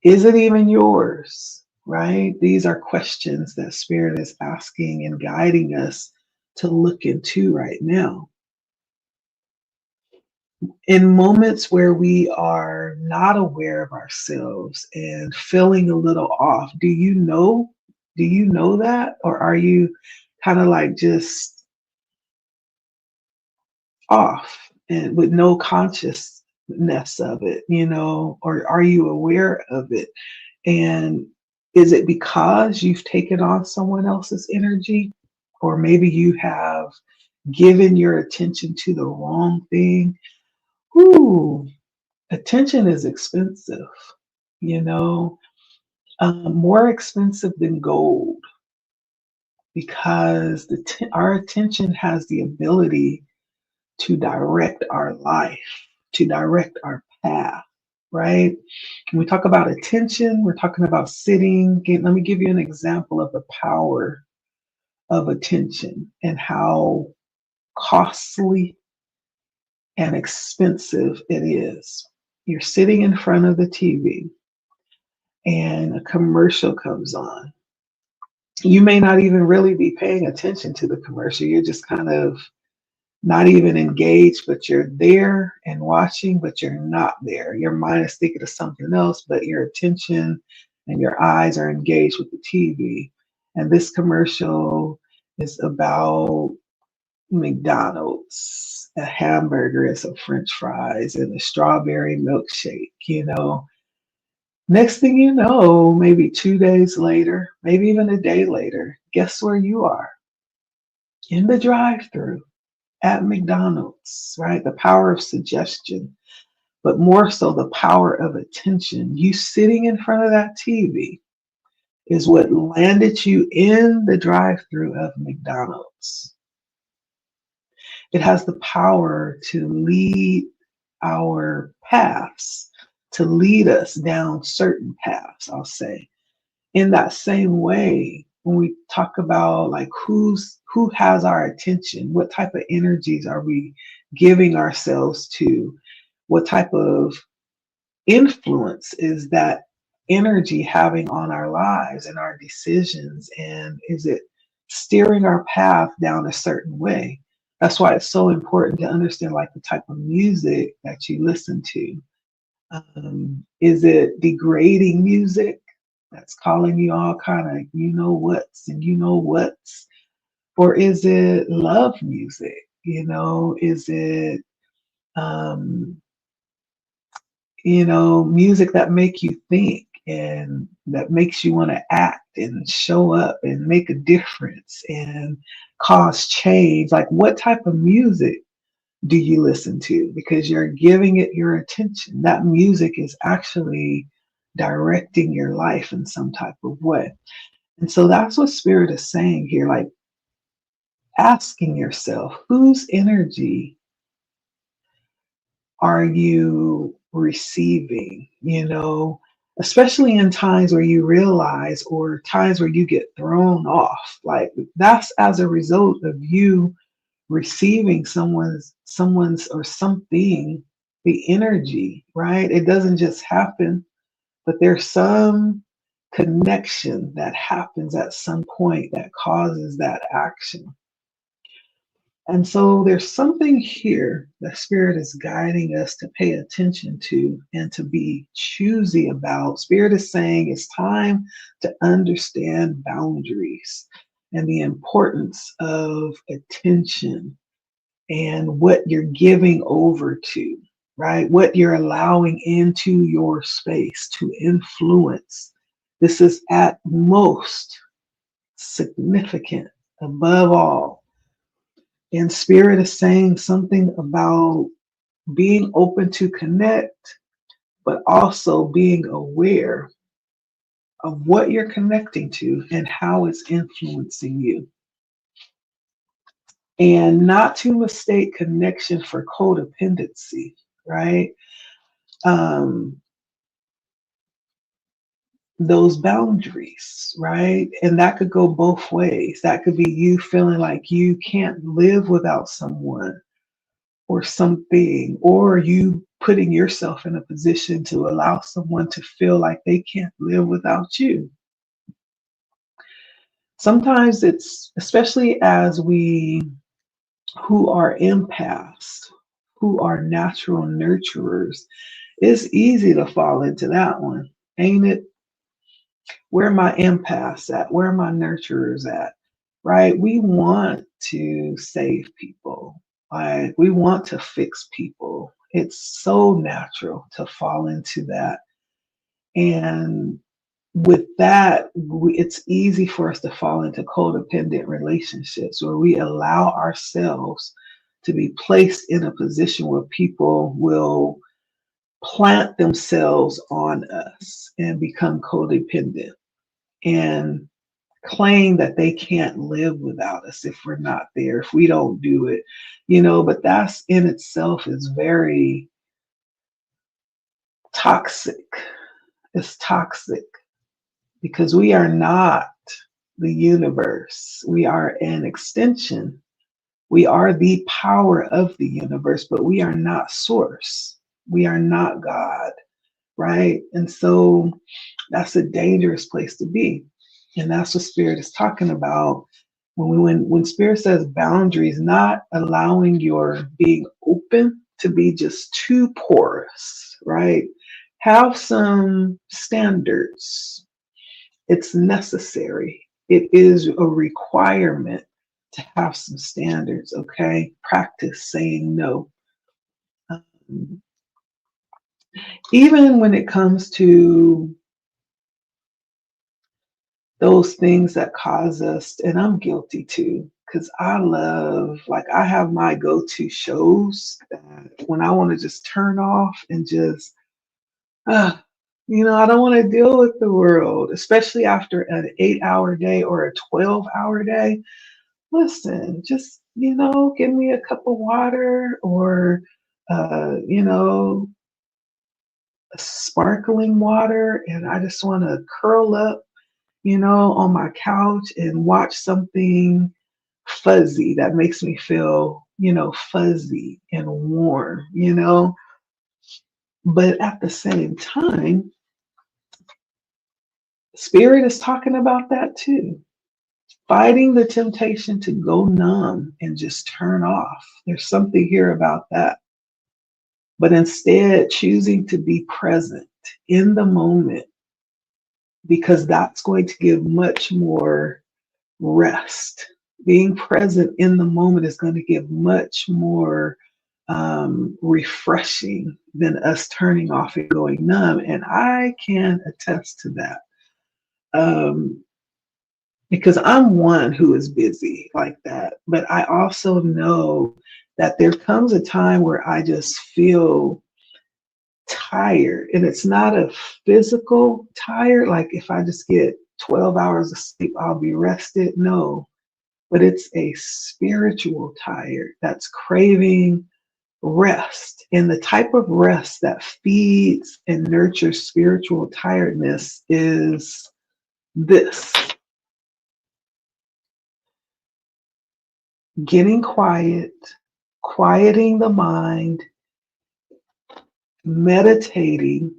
Is it even yours? right? These are questions that Spirit is asking and guiding us to look into right now. In moments where we are not aware of ourselves and feeling a little off, do you know that? Or are you kind of like just off and with no consciousness of it, or are you aware of it? And is it because you've taken on someone else's energy? Or maybe you have given your attention to the wrong thing? Ooh, attention is expensive, you know, more expensive than gold, because our attention has the ability to direct our life, to direct our path, right? When we talk about attention, we're talking about sitting. Let me give you an example of the power of attention and how costly and expensive it is. You're sitting in front of the TV and a commercial comes on. You may not even really be paying attention to the commercial. You're just kind of not even engaged, but you're there and watching, but you're not there. Your mind is thinking of something else, but your attention and your eyes are engaged with the TV. And this commercial is about McDonald's, a hamburger and some French fries and a strawberry milkshake. Next thing you know, maybe 2 days later, maybe even a day later, guess where you are? In the drive-through at McDonald's, right? The power of suggestion, but more so the power of attention. You sitting in front of that TV is what landed you in the drive-through of McDonald's. It has the power to lead our paths, to lead us down certain paths, I'll say. In that same way, when we talk about like who has our attention, what type of energies are we giving ourselves to, what type of influence is that energy having on our lives and our decisions, and is it steering our path down a certain way? That's why it's so important to understand like the type of music that you listen to. Is it degrading music that's calling you all kind of what's, or is it love music? Is it um, music that make you think and that makes you want to act and show up and make a difference and cause change? Like, what type of music do you listen to? Because you're giving it your attention. That music is actually directing your life in some type of way. And so that's what Spirit is saying here, like asking yourself, whose energy are you receiving? Especially in times where you realize, or times where you get thrown off, like that's as a result of you receiving someone's or something, the energy, right? It doesn't just happen, but there's some connection that happens at some point that causes that action. And so there's something here that Spirit is guiding us to pay attention to and to be choosy about. Spirit is saying it's time to understand boundaries and the importance of attention and what you're giving over to, right? What you're allowing into your space to influence. This is at most significant above all. And Spirit is saying something about being open to connect, but also being aware of what you're connecting to and how it's influencing you. And not to mistake connection for codependency, right? Um, those boundaries, right? And that could go both ways. That could be you feeling like you can't live without someone or something, or you putting yourself in a position to allow someone to feel like they can't live without you. Sometimes it's, especially as we who are empaths, who are natural nurturers, it's easy to fall into that one, ain't it? Where are my empaths at? Where are my nurturers at? Right? We want to save people. Like we want to fix people. It's so natural to fall into that. And with that, it's easy for us to fall into codependent relationships where we allow ourselves to be placed in a position where people will plant themselves on us and become codependent and claim that they can't live without us if we're not there, if we don't do it, but that's in itself is very toxic. It's toxic because we are not the universe. We are an extension. We are the power of the universe, but we are not source. We are not God, right? And so that's a dangerous place to be. And that's what Spirit is talking about. When Spirit says boundaries, not allowing your being open to be just too porous, right? Have some standards. It's necessary. It is a requirement to have some standards, okay? Practice saying no. Um, Even when it comes to those things that cause us, and I'm guilty too, because I love, like, I have my go to shows that when I want to just turn off and just, uh, I don't want to deal with the world, especially after an 8-hour day or a 12-hour day. Listen, just, give me a cup of water or, uh, you know, sparkling water, and I just want to curl up, on my couch and watch something fuzzy that makes me feel, fuzzy and warm. But at the same time, Spirit is talking about that too. Fighting the temptation to go numb and just turn off. There's something here about that. But instead, choosing to be present in the moment, because that's going to give much more rest. Being present in the moment is going to give much more refreshing than us turning off and going numb. And I can attest to that because I'm one who is busy like that. But I also know that there comes a time where I just feel tired, and it's not a physical tired, like if I just get 12 hours of sleep, I'll be rested. No, but it's a spiritual tired that's craving rest. And the type of rest that feeds and nurtures spiritual tiredness is this: getting quiet, quieting the mind, meditating,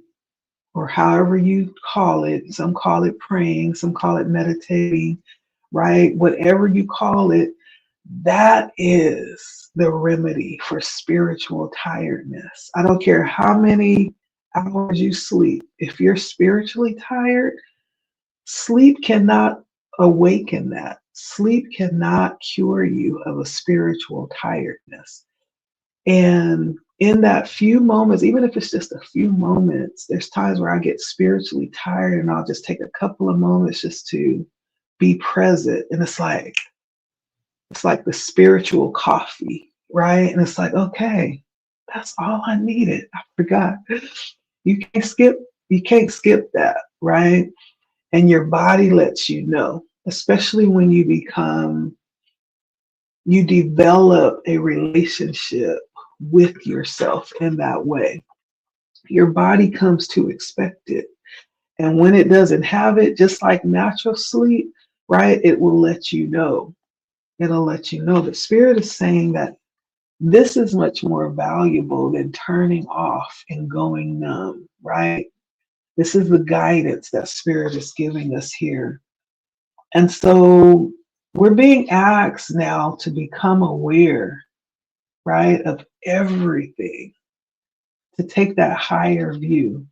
or however you call it. Some call it praying, some call it meditating, right? Whatever you call it, that is the remedy for spiritual tiredness. I don't care how many hours you sleep. If you're spiritually tired, sleep cannot awaken that. Sleep cannot cure you of a spiritual tiredness. And in that few moments, even if it's just a few moments, there's times where I get spiritually tired and I'll just take a couple of moments just to be present. And it's like the spiritual coffee, right? And it's like, okay, that's all I needed. I forgot. You can't skip, you can't skip that, right? And your body lets you know, especially when you develop a relationship with yourself in that way. Your body comes to expect it. And when it doesn't have it, just like natural sleep, right, it will let you know. It'll let you know. The Spirit is saying that this is much more valuable than turning off and going numb, right? This is the guidance that Spirit is giving us here. And so we're being asked now to become aware, right, of everything, to take that higher view,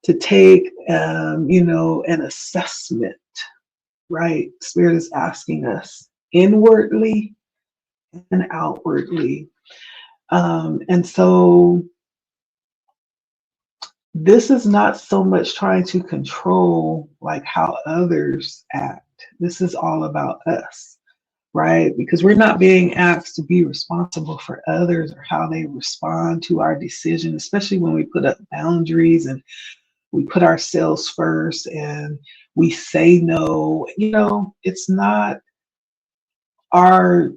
to take, an assessment, right? Spirit is asking us inwardly and outwardly. And so this is not so much trying to control like how others act. This is all about us, right? Because we're not being asked to be responsible for others or how they respond to our decision, especially when we put up boundaries and we put ourselves first and we say no. It's not our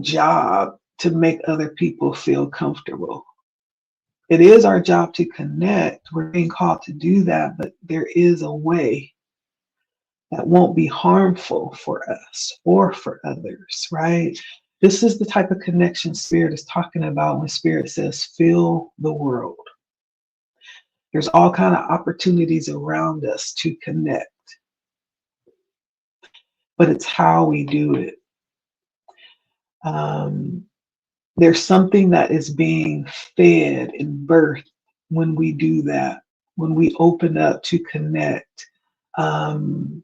job to make other people feel comfortable. It is our job to connect. We're being called to do that, but there is a way that won't be harmful for us or for others, right? This is the type of connection Spirit is talking about when Spirit says, fill the world. There's all kind of opportunities around us to connect, but it's how we do it. There's something that is being fed and birthed when we do that, when we open up to connect, and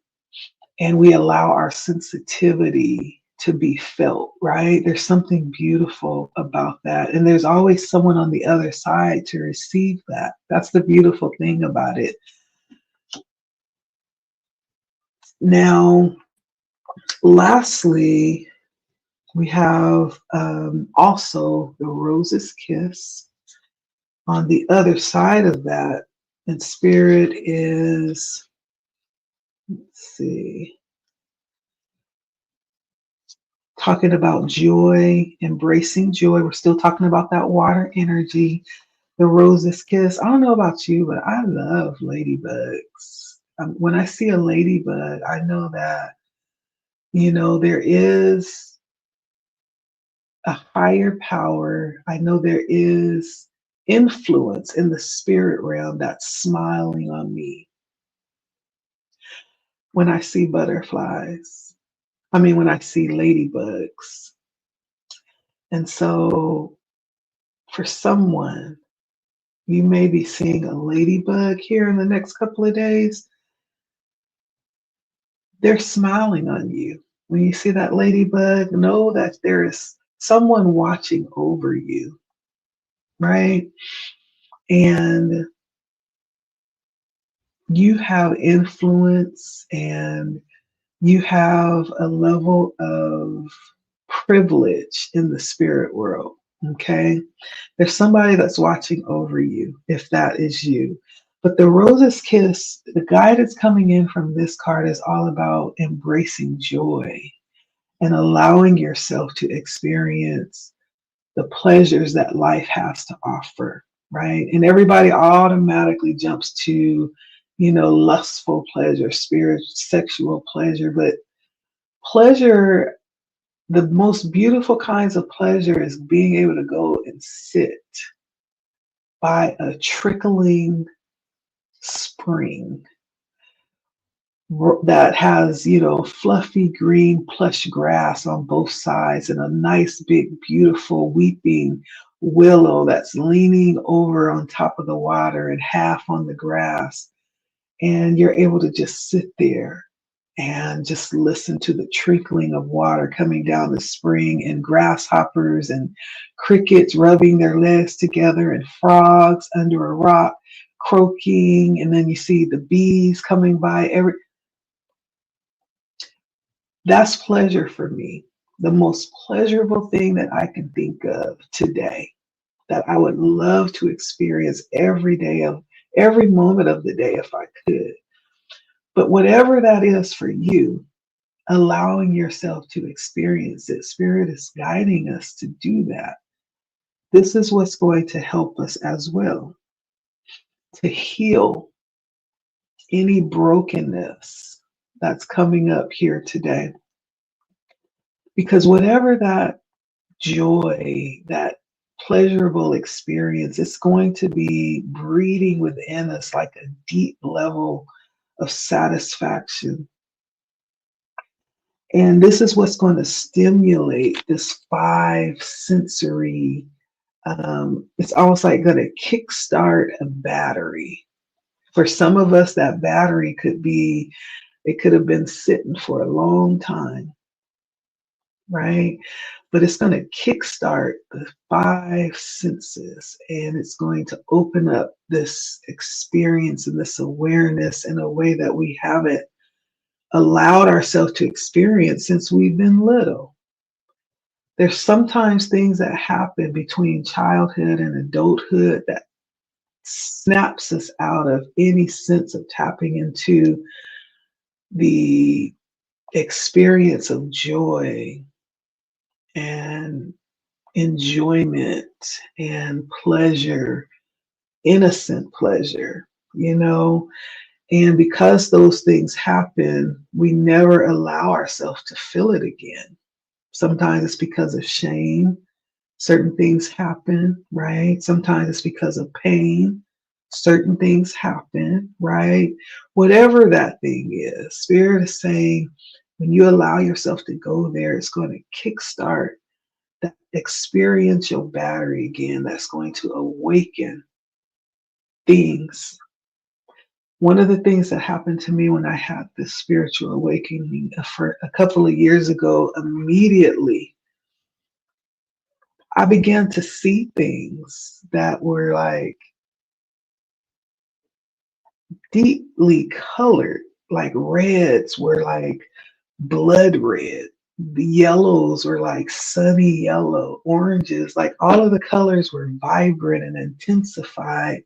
we allow our sensitivity to be felt, right? There's something beautiful about that. And there's always someone on the other side to receive that. That's the beautiful thing about it. Now, lastly, we have also the rose's kiss. On the other side of that, and Spirit is, let's see, talking about joy, embracing joy. We're still talking about that water energy, the rose's kiss. I don't know about you, but I love ladybugs. When I see a ladybug, I know that, there is a higher power. I know there is influence in the spirit realm that's smiling on me when I see butterflies. When I see ladybugs. And so for someone, you may be seeing a ladybug here in the next couple of days. They're smiling on you. When you see that ladybug, know that there is someone watching over you, right? And you have influence and you have a level of privilege in the spirit world. Okay. There's somebody that's watching over you, if that is you. But the rose's kiss, the guidance coming in from this card is all about embracing joy and allowing yourself to experience the pleasures that life has to offer, right? And everybody automatically jumps to, lustful pleasure, sexual pleasure, but pleasure, the most beautiful kinds of pleasure is being able to go and sit by a trickling spring that has, fluffy green plush grass on both sides and a nice big beautiful weeping willow that's leaning over on top of the water and half on the grass. And you're able to just sit there and just listen to the trickling of water coming down the spring and grasshoppers and crickets rubbing their legs together and frogs under a rock croaking. And then you see the bees coming by. That's pleasure for me. The most pleasurable thing that I can think of today that I would love to experience every moment of the day if I could. But whatever that is for you, allowing yourself to experience it, Spirit is guiding us to do that. This is what's going to help us as well to heal any brokenness that's coming up here today. Because whatever that joy, that pleasurable experience, it's going to be breeding within us like a deep level of satisfaction. And this is what's going to stimulate this five sensory. It's almost like going to kickstart a battery. For some of us, that battery it could have been sitting for a long time, right? But it's going to kickstart the five senses, and it's going to open up this experience and this awareness in a way that we haven't allowed ourselves to experience since we've been little. There's sometimes things that happen between childhood and adulthood that snaps us out of any sense of tapping into the experience of joy and enjoyment and pleasure, innocent pleasure, you know. And because those things happen, we never allow ourselves to feel it again. Sometimes it's because of shame. Certain things happen, right? Sometimes it's because of pain. Certain things happen, right? Whatever that thing is, Spirit is saying when you allow yourself to go there, it's going to kickstart that experiential battery again that's going to awaken things. One of the things that happened to me when I had this spiritual awakening for a couple of years ago, immediately I began to see things that were like deeply colored, like reds were like blood red. The yellows were like sunny yellow, oranges, like all of the colors were vibrant and intensified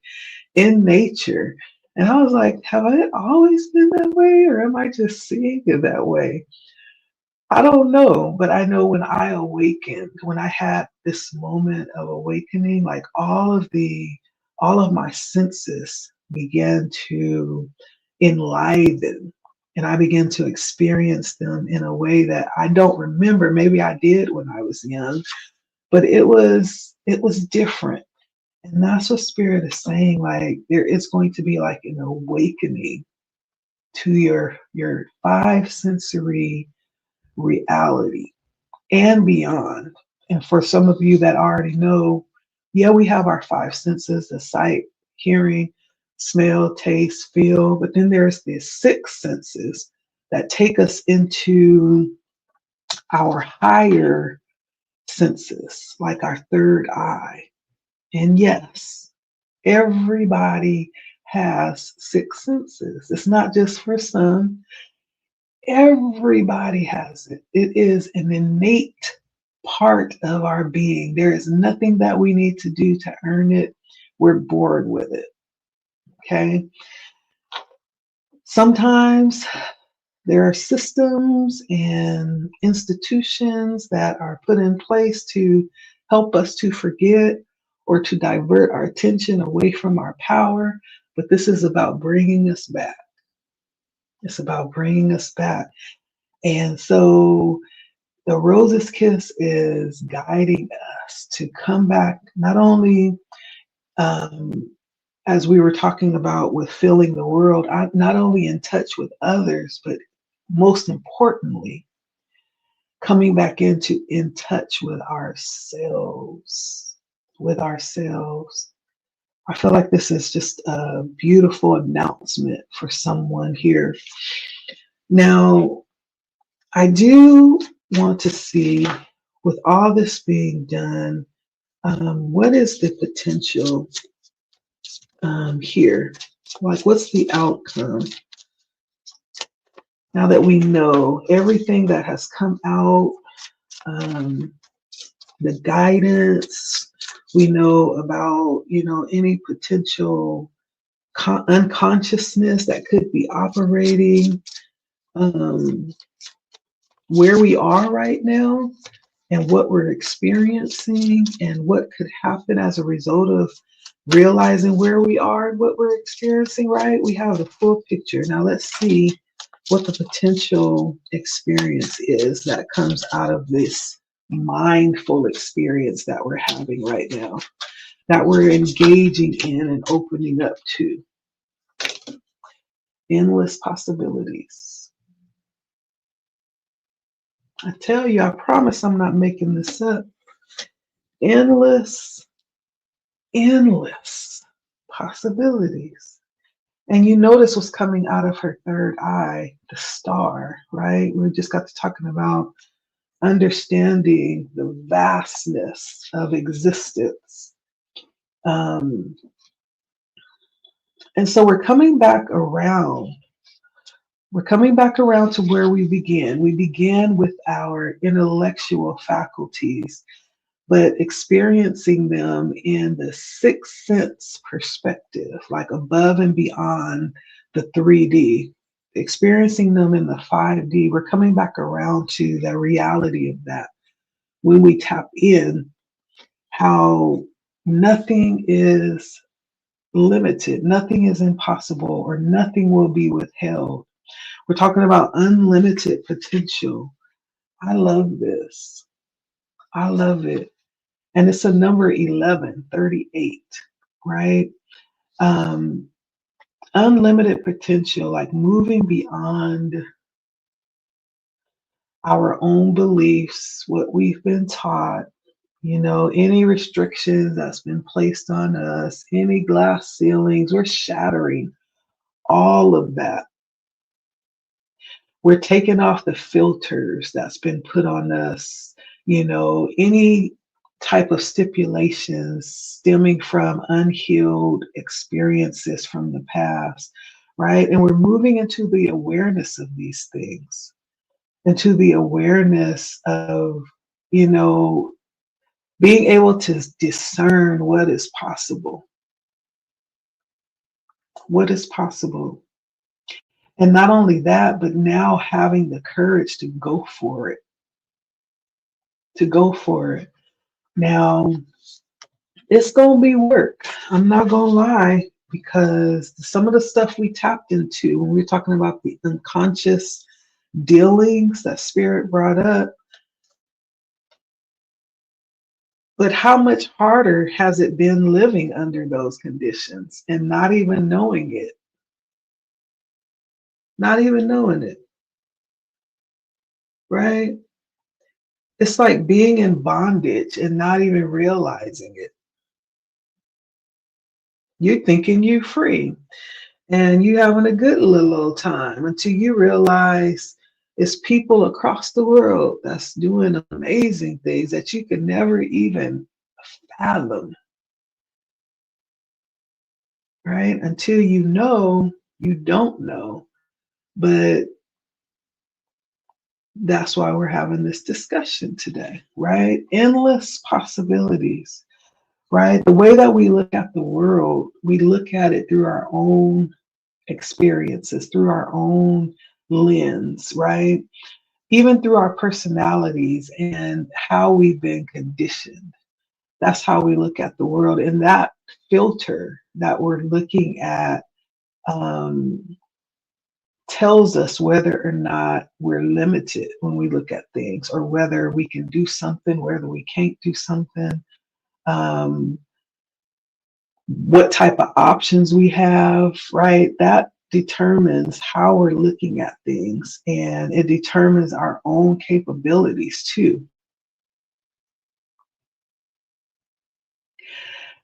in nature. And I was like, have I always been that way or am I just seeing it that way? I don't know, but I know when I awakened, when I had this moment of awakening, like all of my senses began to enliven and I began to experience them in a way that I don't remember. Maybe I did when I was young, but it was different. And that's what Spirit is saying. Like there is going to be like an awakening to your five sensory reality and beyond. And for some of you that already know, yeah, we have our five senses, the sight, hearing, smell, taste, feel, but then there's the six senses that take us into our higher senses, like our third eye. And yes, everybody has six senses. It's not just for some. Everybody has it. It is an innate part of our being. There is nothing that we need to do to earn it. We're born with it. Okay. Sometimes there are systems and institutions that are put in place to help us to forget or to divert our attention away from our power. But this is about bringing us back. It's about bringing us back. And so the Rose's Kiss is guiding us to come back, not only um, as we were talking about with filling the world, not only in touch with others, but most importantly, coming back into in touch with ourselves, with ourselves. I feel like this is just a beautiful announcement for someone here. Now, I do want to see, with all this being done, what is the potential here? Like, what's the outcome? Now that we know everything that has come out, um, the guidance, we know about, any potential unconsciousness that could be operating, um, where we are right now, and what we're experiencing, and what could happen as a result of realizing where we are and what we're experiencing, right? We have the full picture. Now let's see what the potential experience is that comes out of this mindful experience that we're having right now, that we're engaging in and opening up to. Endless possibilities. I tell you, I promise I'm not making this up. Endless, endless possibilities. And you notice what's coming out of her third eye, the star, right? We just got to talking about understanding the vastness of existence. Um, and so we're coming back around. We're coming back around to where we began. We began with our intellectual faculties, but experiencing them in the sixth sense perspective, like above and beyond the 3D, experiencing them in the 5D. We're coming back around to the reality of that when we tap in, how nothing is limited, nothing is impossible, or nothing will be withheld. We're talking about unlimited potential. I love this. I love it. And it's a number 1138, right? Um, Unlimited potential, like moving beyond our own beliefs, what we've been taught, any restrictions that's been placed on us, any glass ceilings, we're shattering all of that. We're taking off the filters that's been put on us, any type of stipulations stemming from unhealed experiences from the past, right? And we're moving into the awareness of these things, into the awareness of, you know, being able to discern what is possible, what is possible. And not only that, but now having the courage to go for it, to go for it. Now, it's going to be work. I'm not going to lie, because some of the stuff we tapped into when we were talking about the unconscious dealings that spirit brought up, but how much harder has it been living under those conditions and not even knowing it? Not even knowing it, right? It's like being in bondage and not even realizing it. You're thinking you're free and you having a good little old time until you realize it's people across the world that's doing amazing things that you could never even fathom, right? Until you know, you don't know. But that's why we're having this discussion today, right? Endless possibilities, right? The way that we look at the world, we look at it through our own experiences, through our own lens, right? Even through our personalities and how we've been conditioned. That's how we look at the world. And that filter that we're looking at um, tells us whether or not we're limited when we look at things, or whether we can do something, whether we can't do something, um, what type of options we have, right? That determines how we're looking at things, and it determines our own capabilities too.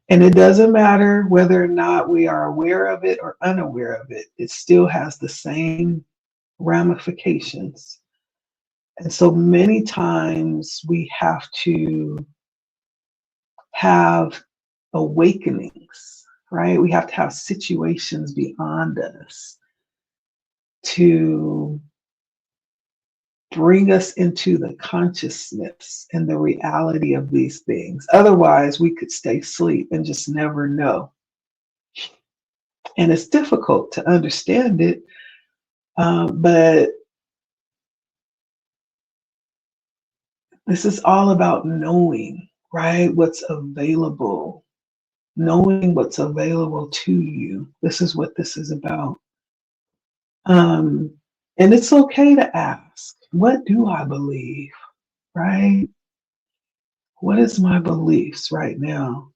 And it doesn't matter whether or not we are aware of it or unaware of it, it still has the same ramifications. And so many times we have to have awakenings, right? We have to have situations beyond us to bring us into the consciousness and the reality of these things. Otherwise, we could stay asleep and just never know. And it's difficult to understand it, but this is all about knowing, right? What's available, knowing what's available to you. This is what this is about. Um, and it's okay to ask, what do I believe, right? What is my beliefs right now?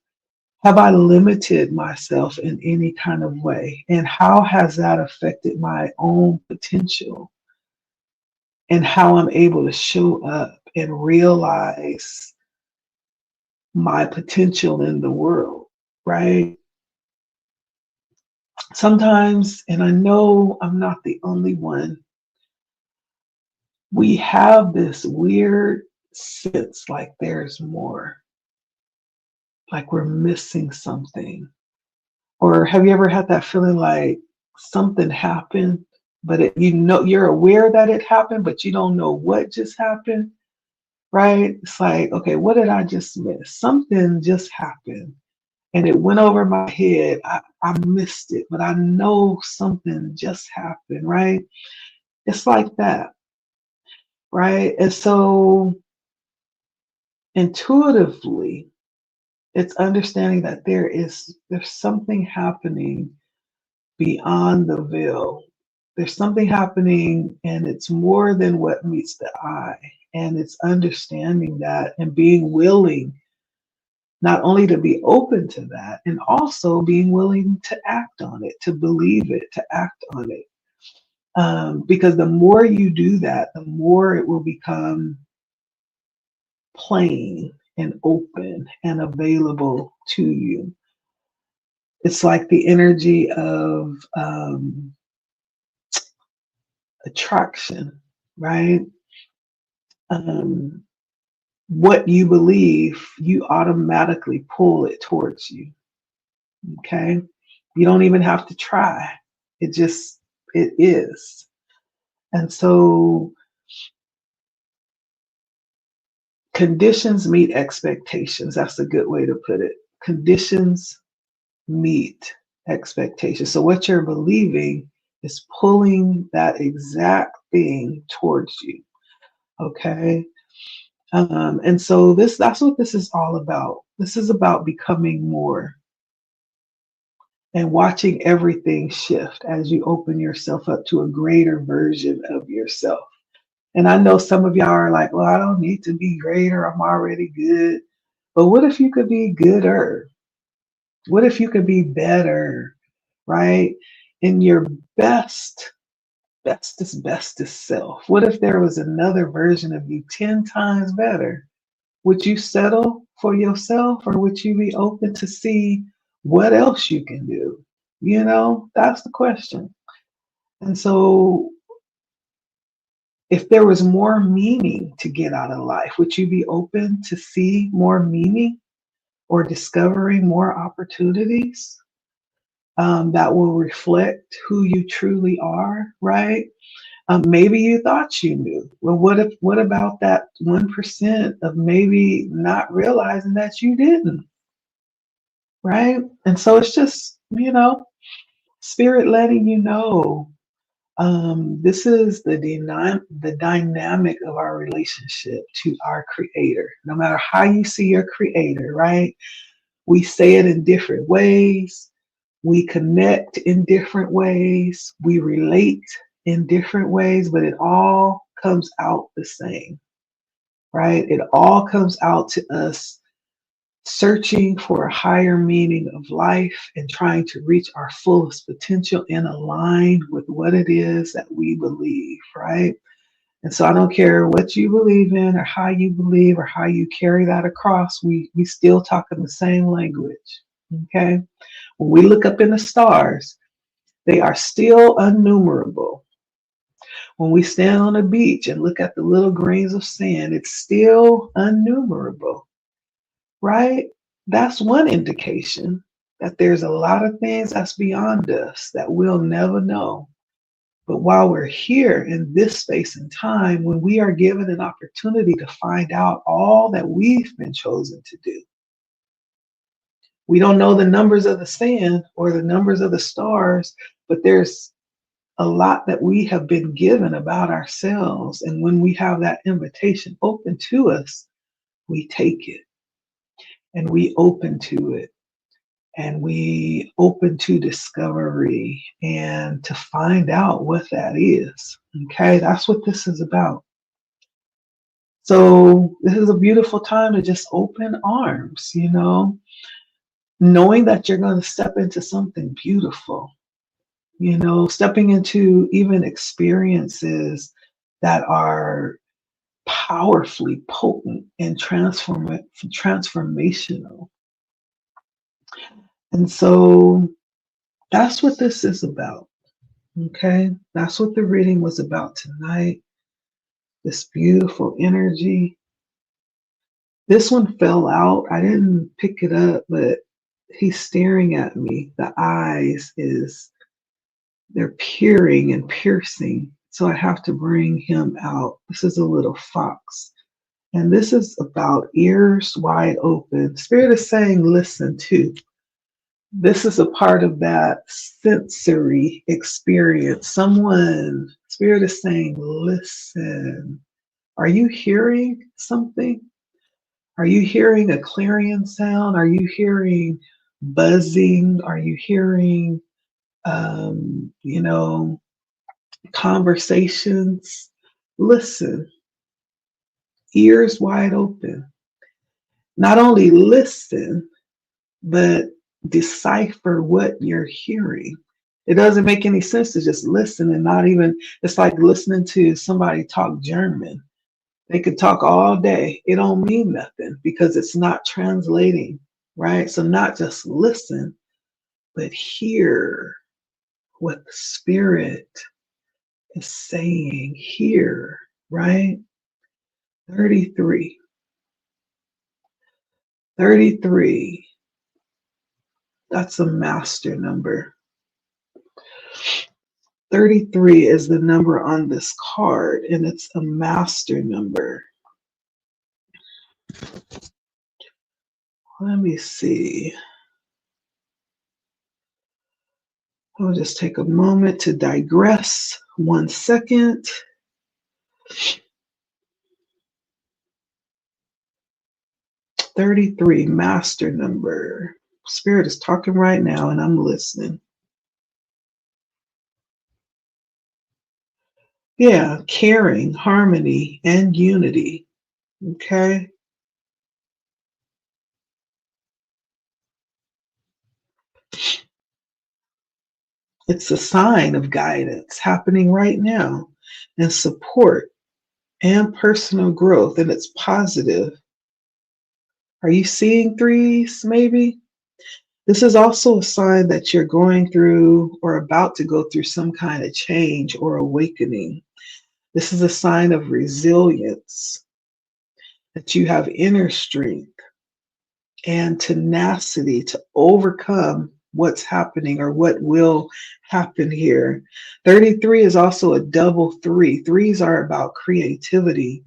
Have I limited myself in any kind of way? And how has that affected my own potential? and how I'm able to show up and realize my potential in the world, right? Sometimes, and I know I'm not the only one, we have this weird sense like there's more, like we're missing something. Or have you ever had that feeling like something happened, but you know you're aware that it happened, but you don't know what just happened, right? It's like, okay, what did I just miss? Something just happened and it went over my head. I missed it, but I know something just happened, right? It's like that, right? And so intuitively, it's understanding that there's something happening beyond the veil. There's something happening and it's more than what meets the eye. And it's understanding that and being willing not only to be open to that, and also being willing to act on it, to believe it, to act on it. Because the more you do that, the more it will become plain and open and available to you. It's like the energy of attraction, right? Um, what you believe, you automatically pull it towards you. Okay. You don't even have to try. It is. And so conditions meet expectations. That's a good way to put it. Conditions meet expectations. So what you're believing is pulling that exact thing towards you. Okay. And so that's what this is all about. This is about becoming more and watching everything shift as you open yourself up to a greater version of yourself. And I know some of y'all are like, well, I don't need to be greater. I'm already good. But what if you could be gooder? What if you could be better, right? In your bestest self. What if there was another version of you 10 times better? Would you settle for yourself or would you be open to see what else you can do? You know, that's the question. And so if there was more meaning to get out of life, would you be open to see more meaning or discovering more opportunities that will reflect who you truly are, right? Maybe you thought you knew. Well, what about that 1% of maybe not realizing that you didn't, right? And so it's just, spirit letting you know this is the dynamic of our relationship to our creator. No matter how you see your creator, right? We say it in different ways. We connect in different ways. We relate in different ways, but it all comes out the same, right? It all comes out to us searching for a higher meaning of life and trying to reach our fullest potential and align with what it is that we believe, right? And so I don't care what you believe in or how you believe or how you carry that across, we still talk in the same language, okay? When we look up in the stars, they are still innumerable. When we stand on a beach and look at the little grains of sand, it's still innumerable, right? That's one indication that there's a lot of things that's beyond us that we'll never know. But while we're here in this space and time, when we are given an opportunity to find out all that we've been chosen to do, we don't know the numbers of the sand or the numbers of the stars, but there's a lot that we have been given about ourselves. And when we have that invitation open to us, we take it and we open to it and we open to discovery and to find out what that is. Okay, that's what this is about. So this is a beautiful time to just open arms, knowing that you're going to step into something beautiful, stepping into even experiences that are powerfully potent and transformational. And so that's what this is about. Okay. That's what the reading was about tonight. This beautiful energy. This one fell out. I didn't pick it up, but he's staring at me. The eyes they're peering and piercing. So I have to bring him out. This is a little fox. And this is about ears wide open. Spirit is saying, listen too. This is a part of that sensory experience. Spirit is saying, listen. Are you hearing something? Are you hearing a clarion sound? Are you hearing buzzing? Are you hearing, you know, conversations? Listen, ears wide open. Not only listen, but decipher what you're hearing. It doesn't make any sense to just listen and not even, it's like listening to somebody talk German. They could talk all day. It don't mean nothing because it's not translating, right? So not just listen, but hear what the spirit is saying here, right? 33. 33. That's a master number. 33 is the number on this card, and it's a master number. Let me see. I'll just take a moment to digress 1 second. 33, master number. Spirit is talking right now, and I'm listening. Yeah, caring, harmony, and unity. Okay. It's a sign of guidance happening right now, and support and personal growth, and it's positive. Are you seeing threes, maybe? This is also a sign that you're going through or about to go through some kind of change or awakening. This is a sign of resilience, that you have inner strength and tenacity to overcome what's happening or what will happen here. 33 is also a double three. Threes are about creativity,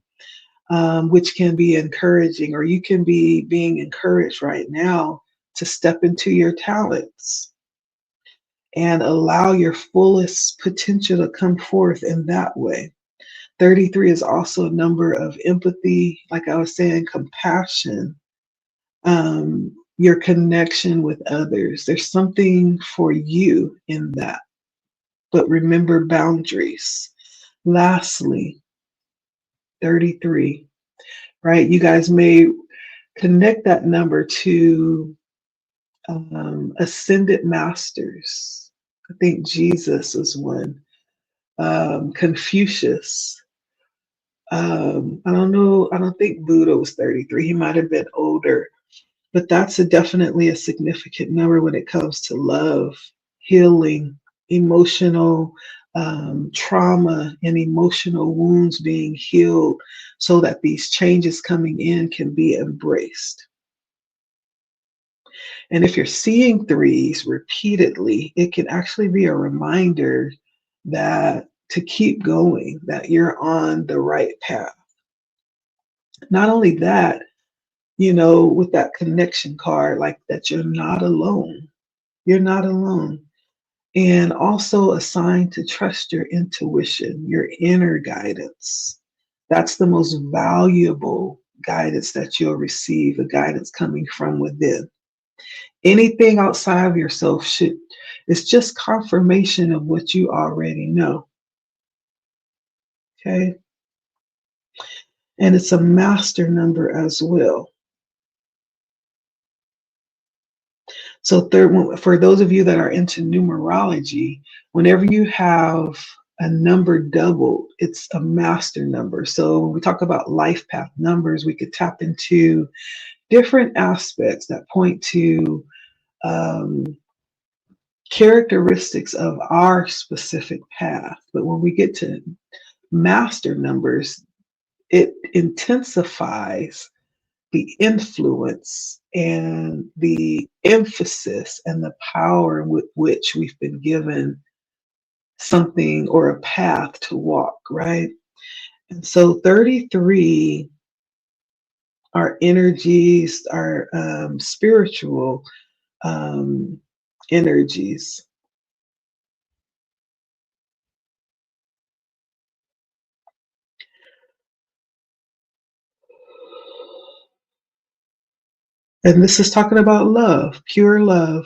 which can be encouraging, or you can be being encouraged right now to step into your talents and allow your fullest potential to come forth in that way. 33 is also a number of empathy, like I was saying, compassion, your connection with others. There's something for you in that. But remember boundaries. Lastly, 33, right? You guys may connect that number to ascended masters. I think Jesus is one. Confucius. I don't know. I don't think Buddha was 33. He might have been older, but that's definitely a significant number when it comes to love, healing, emotional trauma, and emotional wounds being healed so that these changes coming in can be embraced. And if you're seeing threes repeatedly, it can actually be a reminder that to keep going, that you're on the right path. Not only that, with that connection card, like that you're not alone. You're not alone. And also a sign to trust your intuition, your inner guidance. That's the most valuable guidance that you'll receive, the guidance coming from within. Anything outside of yourself it's just confirmation of what you already know. Okay. And it's a master number as well. So for those of you that are into numerology, whenever you have a number doubled. It's a master number. So when we talk about life path numbers, we could tap into different aspects that point to um, characteristics of our specific path. But when we get to master numbers, it intensifies the influence and the emphasis and the power with which we've been given something or a path to walk, right? And so 33 are energies, are spiritual um, energies. And this is talking about love, pure love,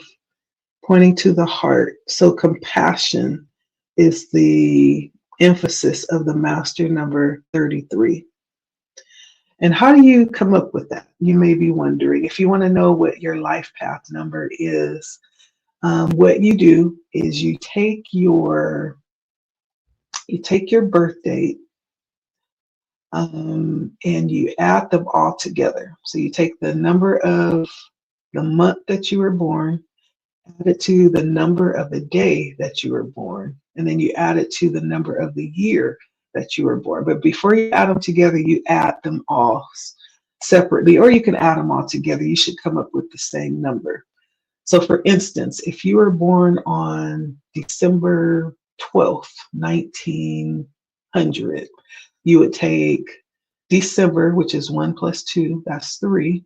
pointing to the heart. So compassion is the emphasis of the master number 33. And how do you come up with that? You may be wondering. If you want to know what your life path number is, what you do is you take your birth date, and you add them all together. So you take the number of the month that you were born, add it to the number of the day that you were born, and then you add it to the number of the year that you were born. But before you add them together, you add them all separately, or you can add them all together. You should come up with the same number. So for instance, if you were born on December 12th, 1900, you would take December, which is 1 plus 2, that's 3.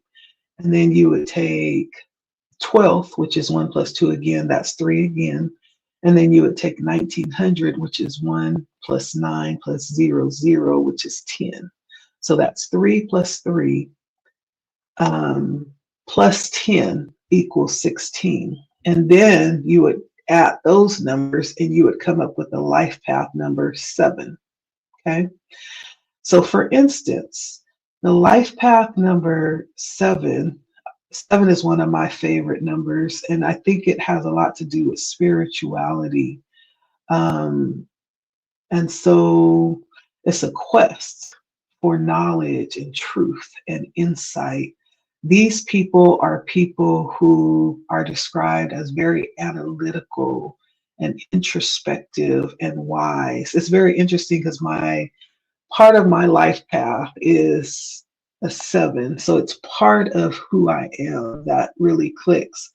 And then you would take 12th, which is 1 plus 2 again, that's 3 again. And then you would take 1900, which is 1 plus 9 plus 0, 0, which is 10. So that's 3 plus 3 plus 10 equals 16. And then you would add those numbers and you would come up with a life path number 7. Okay. So for instance, the life path number 7 is one of my favorite numbers, and I think it has a lot to do with spirituality. And so it's a quest for knowledge and truth and insight. These people are people who are described as very analytical and introspective and wise. It's very interesting because part of my life path is a 7. So it's part of who I am that really clicks.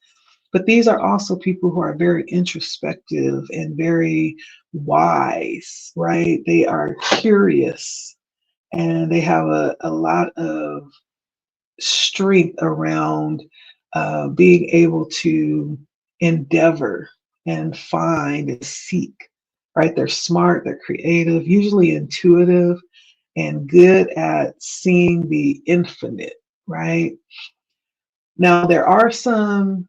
But these are also people who are very introspective and very wise, right? They are curious and they have a lot of strength around being able to endeavor and find and seek, right? They're smart, they're creative, usually intuitive, and good at seeing the infinite, right? Now, there are some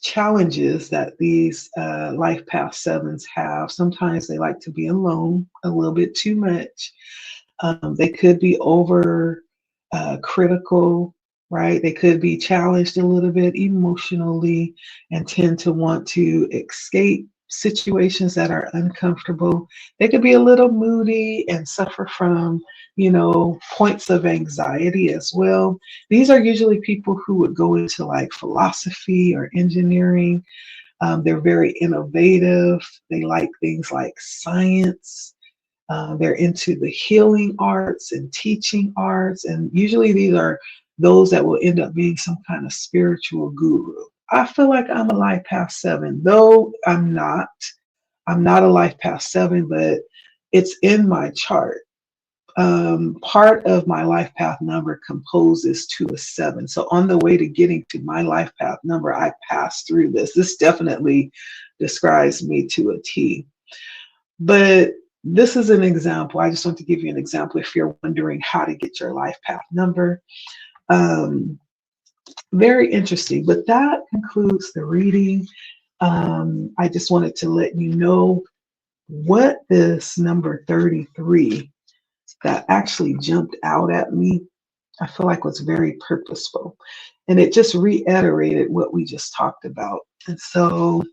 challenges that these life path 7s have. Sometimes they like to be alone a little bit too much. They could be over critical, right? They could be challenged a little bit emotionally and tend to want to escape situations that are uncomfortable. They could be a little moody and suffer from, points of anxiety as well. These are usually people who would go into like philosophy or engineering. They're very innovative. They like things like science. They're into the healing arts and teaching arts. And usually these are those that will end up being some kind of spiritual guru. I feel like I'm a life path 7, though I'm not. I'm not a life path 7, but it's in my chart. Part of my life path number composes to a 7. So on the way to getting to my life path number, I passed through this. This definitely describes me to a T. But this is an example. I just want to give you an example if you're wondering how to get your life path number. Very interesting. But that concludes the reading. I just wanted to let you know what this number 33 that actually jumped out at me, I feel like was very purposeful. And it just reiterated what we just talked about. And so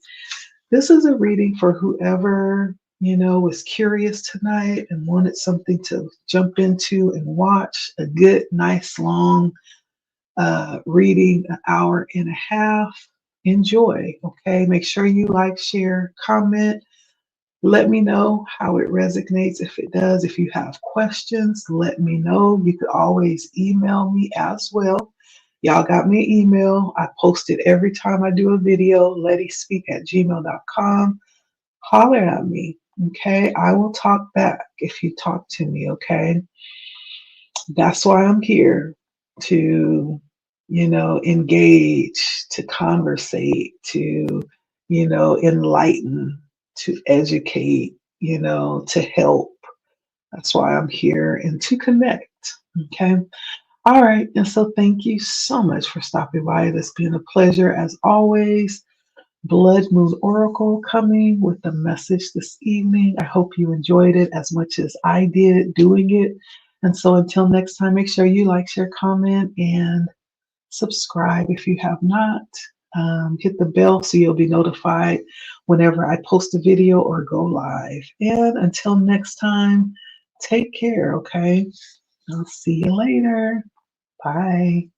this is a reading for whoever was curious tonight and wanted something to jump into and watch, a good, nice, long reading, an hour and a half, enjoy. Okay. Make sure you like, share, comment. Let me know how it resonates. If it does, if you have questions, let me know. You could always email me as well. Y'all got me an email. I post it every time I do a video, lettispeak@gmail.com. Holler at me. Okay. I will talk back if you talk to me. Okay. That's why I'm here to, engage, to conversate, to, enlighten, to educate, to help. That's why I'm here and to connect. Okay. All right. And so thank you so much for stopping by. It's been a pleasure as always. Blood Moon Oracle coming with the message this evening. I hope you enjoyed it as much as I did doing it. And so until next time, make sure you like, share, comment, and subscribe if you have not. Hit the bell so you'll be notified whenever I post a video or go live. And until next time, take care, okay? I'll see you later. Bye.